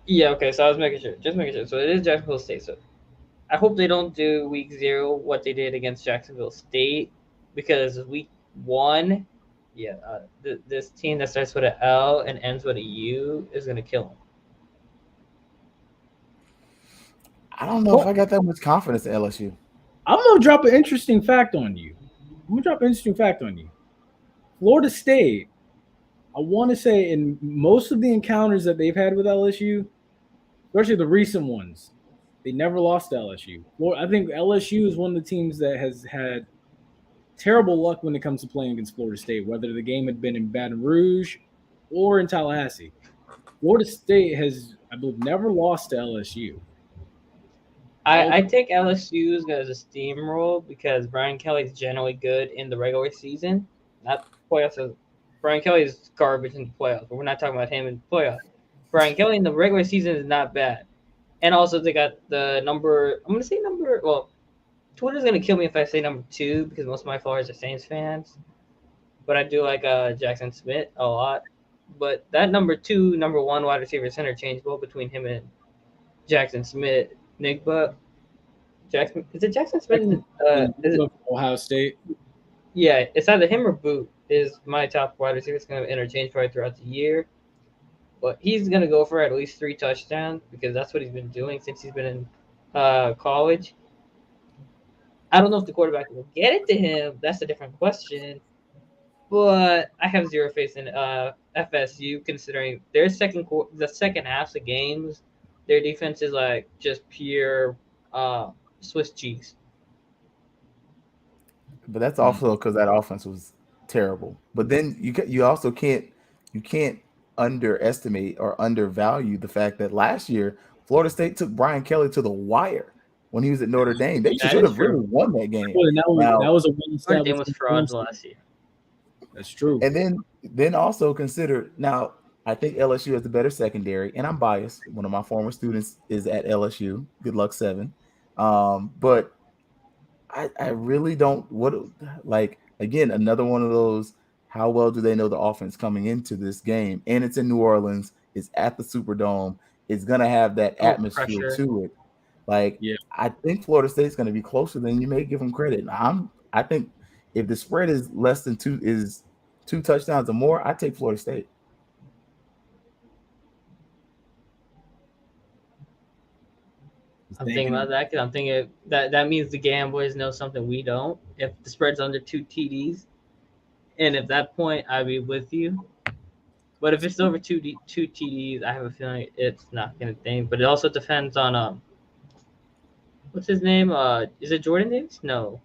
Yeah, okay, so I was making sure. Just making sure. So it is Jacksonville State. So I hope they don't do week 0 what they did against Jacksonville State, because week 1, this team that starts with an L and ends with a U is going to kill them. I don't know if I got that much confidence in LSU. I'm going to drop an interesting fact on you. Florida State, I want to say in most of the encounters that they've had with LSU, especially the recent ones, they never lost to LSU. I think LSU is one of the teams that has had terrible luck when it comes to playing against Florida State, whether the game had been in Baton Rouge or in Tallahassee. Florida State has, I believe, never lost to LSU. I take LSU as a steamroll because Brian Kelly's generally good in the regular season. Not playoffs. Brian Kelly's garbage in the playoffs, but we're not talking about him in the playoffs. Brian Kelly in the regular season is not bad. And also they got the number, I'm going to say number, well, Twitter's going to kill me if I say number 2 because most of my followers are Saints fans. But I do like Jackson Smith a lot. But that number 2, number 1 wide receiver is interchangeable between him and Jackson Smith. Nigba. Is it Jackson Smith? Is it Ohio State? Yeah, it's either him or Boot is my top wide receiver. It's going to interchange probably throughout the year. But he's going to go for at least 3 touchdowns because that's what he's been doing since he's been in college. I don't know if the quarterback will get it to him. That's a different question. But I have zero faith in FSU considering the second half of games, their defense is like just pure Swiss cheese. But that's also because that offense was terrible. But then you also can't underestimate or undervalue the fact that last year Florida State took Brian Kelly to the wire when he was at Notre Dame. They should have really won that game. That was a win. Notre Dame was frauds last year. That's true. And then also consider now. I think LSU has the better secondary, and I'm biased. One of my former students is at LSU. Good luck, 7. But I really don't. Again, another one of those. How well do they know the offense coming into this game? And it's in New Orleans. It's at the Superdome. It's gonna have that atmosphere to it. I think Florida State's gonna be closer than you may give them credit. I think if the spread is less than 2 touchdowns or more, I take Florida State. I'm thinking about that because I'm thinking that means the gamblers know something we don't. If the spread's under 2 TDs, and at that point, I'd be with you. But if it's over 2 TDs, I have a feeling it's not going to think. But it also depends on what's his name? Is it Jordan Davis? No.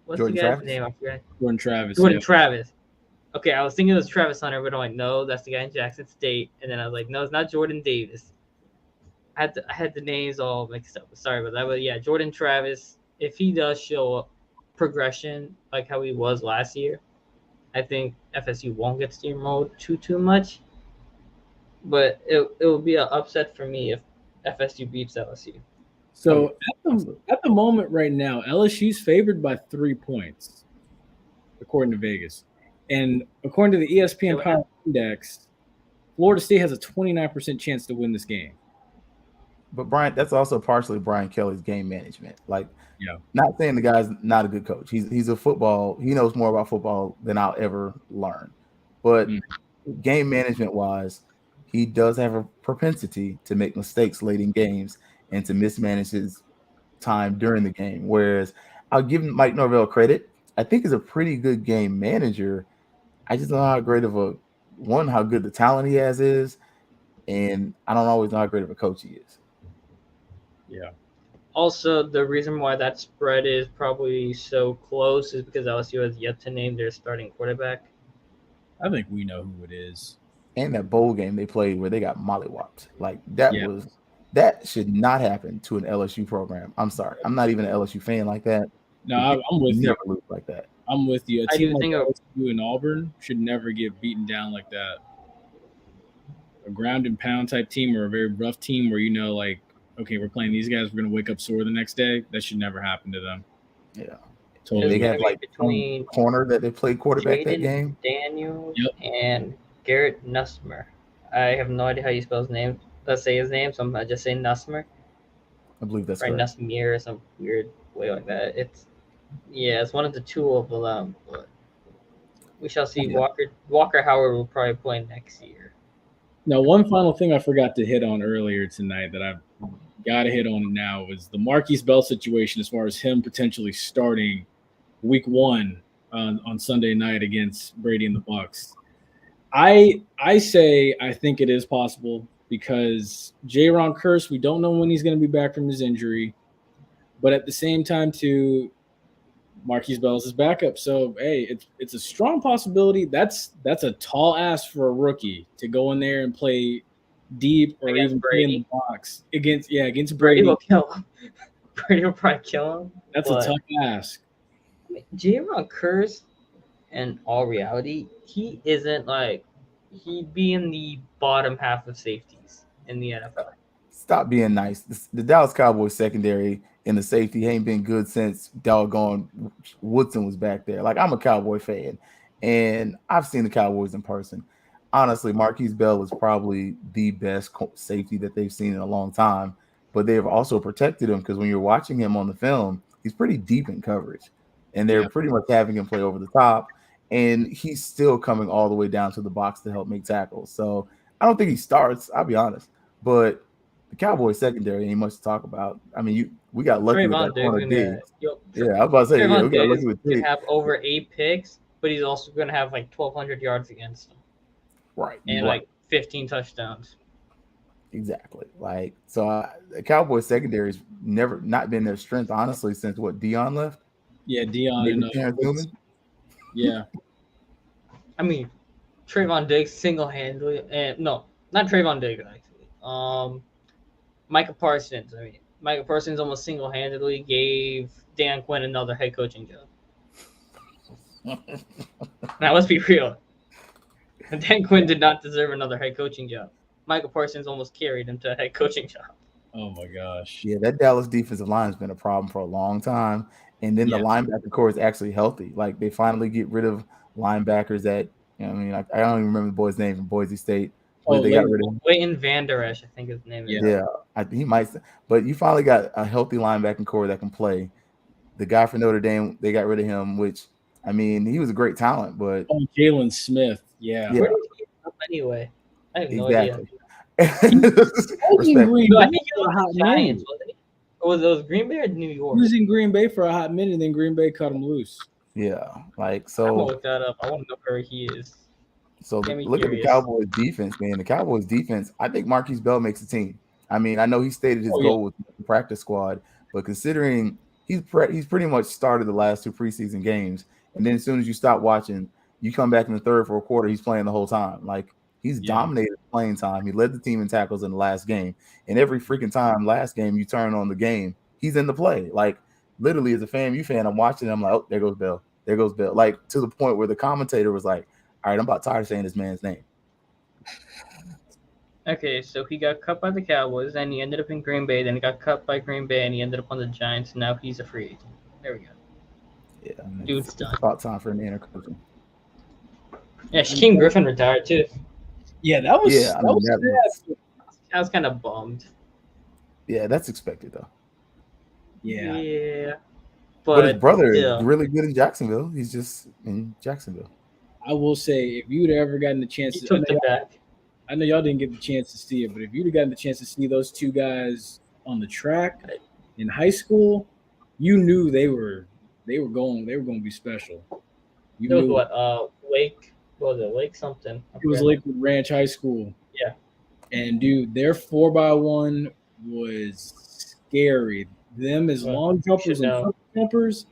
What's Jordan the guy's Travis? name? I forgot. Jordan Travis. Travis. Okay, I was thinking it was Travis Hunter, but I'm like, no, that's the guy in Jackson State. And then I was like, no, it's not Jordan Davis. I had the names all mixed up. Sorry about that. But yeah, Jordan Travis, if he does show up progression like how he was last year, I think FSU won't get steamrolled too much. But it will be an upset for me if FSU beats LSU. So at the moment right now, LSU's favored by 3 points, according to Vegas. And according to the ESPN Power Index, Florida State has a 29% chance to win this game. But Brian, that's also partially Brian Kelly's game management. Not saying the guy's not a good coach. He's a football. He knows more about football than I'll ever learn. But game management wise, he does have a propensity to make mistakes late in games and to mismanage his time during the game. Whereas I'll give Mike Norvell credit. I think he's a pretty good game manager. I just don't know how great of how good the talent he has is, and I don't always know how great of a coach he is. Yeah. Also, the reason why that spread is probably so close is because LSU has yet to name their starting quarterback. I think we know who it is. And that bowl game they played where they got mollywopped. That should not happen to an LSU program. I'm sorry. I'm not even an LSU fan like that. No, I'm with you. Never lose like that. I'm with you. A I team do think like LSU and Auburn should never get beaten down like that. A ground and pound type team or a very rough team where okay, we're playing these guys, we're going to wake up sore the next day. That should never happen to them. Yeah. Totally. They had like between corner that they played quarterback that Jaden game. Daniels Yep. and Garrett Nussmer. I have no idea how you spell his name. Let's say his name, so I'm gonna just say Nussmer. I believe that's Right, correct. Nussmer or some weird way like that. It's one of the two of them. But we shall see. Yeah. Walker Howard will probably play next year. Now, one final thing I forgot to hit on earlier tonight that I've got to hit on now was the Markquese Bell situation as far as him potentially starting week 1 on Sunday night against Brady and the Bucks. I say I think it is possible because Jaron Kearse, we don't know when he's going to be back from his injury, but at the same time, too, Markquese Bell is his backup. So hey, it's a strong possibility. That's a tall ask for a rookie to go in there and play deep or Against even play in the Brady. box against Brady Brady. will kill him. Brady will probably kill him. That's a tough ask. Jaron Kearse, in all reality, he isn't like he'd be in the bottom half of safeties in the NFL. Stop being nice. The Dallas Cowboys secondary and the safety ain't been good since doggone Woodson was back there. Like, I'm a Cowboy fan, and I've seen the Cowboys in person. Honestly, Markquese Bell is probably the best safety that they've seen in a long time, but they've also protected him because when you're watching him on the film, he's pretty deep in coverage, and they're pretty much having him play over the top, and he's still coming all the way down to the box to help make tackles. So I don't think he starts, I'll be honest, but the Cowboys secondary ain't much to talk about. I mean, we got lucky with that corner Diggs. Yeah, I was about to say, we got lucky with Diggs. Have over 8 picks, but he's also going to have like 1,200 yards against him. Right. And like 15 touchdowns. Exactly. Like, so the Cowboys secondary's never not been their strength, honestly, since what, Dion left? Yeah, Dion and Terrence Newman. Yeah. I mean, Trayvon Diggs single-handedly, and no, not Trayvon Diggs actually. Micah Parsons. I mean, Micah Parsons almost single-handedly gave Dan Quinn another head coaching job. Now let's be real. Dan Quinn did not deserve another head coaching job. Micah Parsons almost carried him to a head coaching job. Oh my gosh. Yeah, that Dallas defensive line has been a problem for a long time. And then the linebacker core is actually healthy. Like, they finally get rid of linebackers that, I don't even remember the boy's name from Boise State. They got rid of him. Leighton Vander Esch, I think his name is. Yeah, he might. But you finally got a healthy linebacking core that can play. The guy for Notre Dame, they got rid of him, which, I mean, he was a great talent, but Jalen Smith, yeah. Where did he come anyway? I have no idea. I think he was a hot Giants, wasn't he? Or was it Green Bay or New York? He was in Green Bay for a hot minute, and then Green Bay cut him loose. Yeah, like, so. I'm gonna look that up. I want to know where he is. So look at the Cowboys defense, man. The Cowboys defense, I think Markquese Bell makes a team. I mean, I know he stated his goal with the practice squad, but considering he's pretty much started the last 2 preseason games, and then as soon as you stop watching, you come back in the third, fourth quarter, he's playing the whole time. Like, he's dominated playing time. He led the team in tackles in the last game, and every freaking time last game you turn on the game, he's in the play. Like, literally, as a FAMU fan, I'm watching, I'm like, oh, there goes Bell. There goes Bell. Like, to the point where the commentator was like, all right, I'm about tired of saying this man's name. Okay, so he got cut by the Cowboys, then he ended up in Green Bay, then he got cut by Green Bay, and he ended up on the Giants, and now he's a free agent. There we go. Yeah, dude's done. It's about time for an intercoaching. Yeah, Shaquem Griffin retired too. Yeah, that was I was kind of bummed. Yeah, that's expected though. Yeah. But his brother is really good in Jacksonville. He's just in Jacksonville. I will say, if you'd ever gotten the chance I know y'all didn't get the chance to see it, but if you'd have gotten the chance to see those 2 guys on the track in high school, you knew they were going to be special. You knew what Lake, what was it, Lake something? It was Lakewood Ranch High School. Yeah. And dude, their 4x1 was scary. Them as long jumpers and jumpers,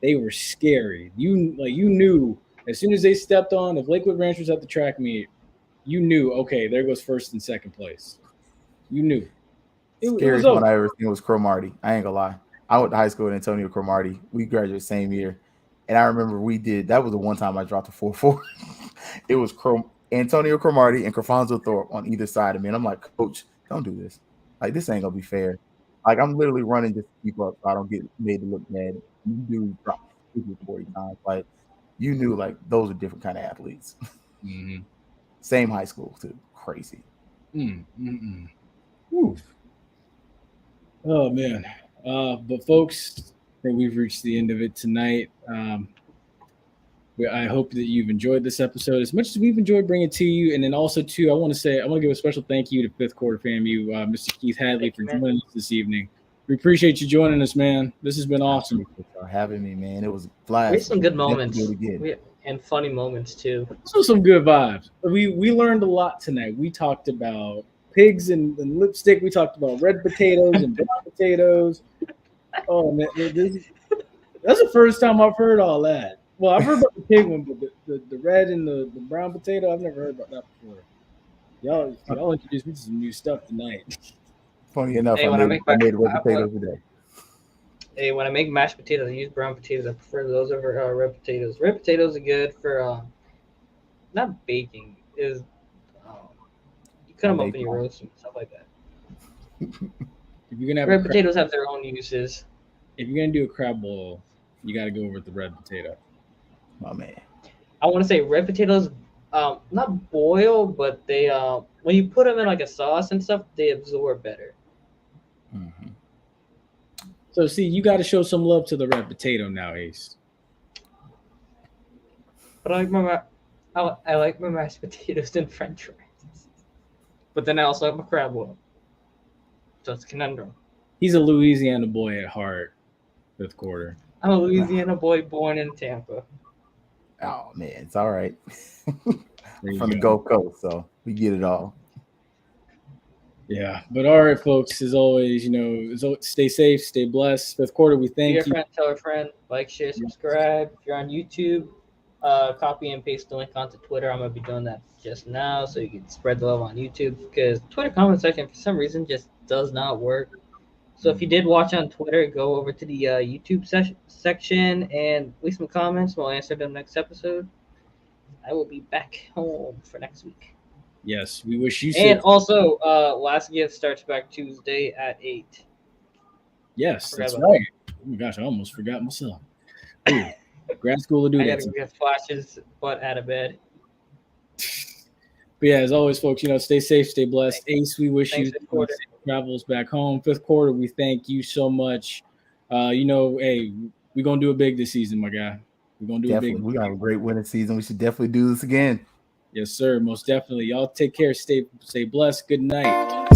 they were scary. You knew as soon as they stepped on, if Lakewood Ranch was at the track meet, you knew, okay, there goes first and second place. You knew. Scariest one I ever seen was Cromartie. I ain't gonna lie. I went to high school with Antonio Cromartie. We graduated same year. And I remember that was the one time I dropped a 4-4. It was Antonio Cromartie and Crofonzo Thorpe on either side of me. And I'm like, Coach, don't do this. Like, this ain't gonna be fair. Like, I'm literally running just to keep up so I don't get made to look bad. You do drop. 40 times. Like, you knew like those are different kind of athletes. Mm-hmm. Same high school too. Crazy. Oh man. But folks, I think we've reached the end of it tonight. I hope that you've enjoyed this episode as much as we've enjoyed bringing it to you. And then also, too, I want to give a special thank you to Fifth Quarter FAMU, Mr. Keith Hadley, for joining us this evening. We appreciate you joining us, man. This has been awesome. Thank you for having me, man. It was a blast. We had some good moments. Again. And funny moments, too. So some good vibes. We learned a lot tonight. We talked about pigs and lipstick. We talked about red potatoes and brown potatoes. Oh, man. That's the first time I've heard all that. Well, I've heard about the pig one, but the red and the brown potato, I've never heard about that before. Y'all introduced me to some new stuff tonight. Funny enough, I made red potatoes today. Hey, when I make mashed potatoes, I use brown potatoes. I prefer those over red potatoes. Red potatoes are good for not baking. You cut them up and you roast them, stuff like that. If you're gonna have red potatoes have their own uses. If you're gonna do a crab boil, you got to go with the red potato. Oh man, I want to say red potatoes, not boil, but they when you put them in like a sauce and stuff, they absorb better. Mm-hmm. So see, you got to show some love to the red potato now, Ace. But I like my mashed potatoes and French fries. But then I also like my crab boil. So it's a conundrum. He's a Louisiana boy at heart. Fifth Quarter. I'm a Louisiana boy born in Tampa. Oh man, it's all right. From the Gulf Coast, so we get it all. Yeah, but all right, folks. As always, stay safe, stay blessed. Fifth Quarter, we thank you. Friend, tell a friend, like, share, subscribe. If you're on YouTube, copy and paste the link onto Twitter. I'm gonna be doing that just now, so you can spread the love on YouTube, because Twitter comment section for some reason just does not work. So if you did watch on Twitter, go over to the YouTube section and leave some comments. We'll answer them next episode. I will be back home for next week. Yes, we wish you. And also, Last Gift starts back Tuesday at 8. Yes, that's right. Oh my gosh, I almost forgot myself. Ooh, grad school will do that. I gotta get flashes, but out of bed. But yeah, as always, folks, stay safe, stay blessed. Ace, we wish you safe travels back home. Fifth Quarter, we thank you so much. Hey, we're gonna do it big this season, my guy. We're gonna do it big. We got a great winning season. We should definitely do this again. Yes, sir. Most definitely. Y'all take care. Stay blessed. Good night.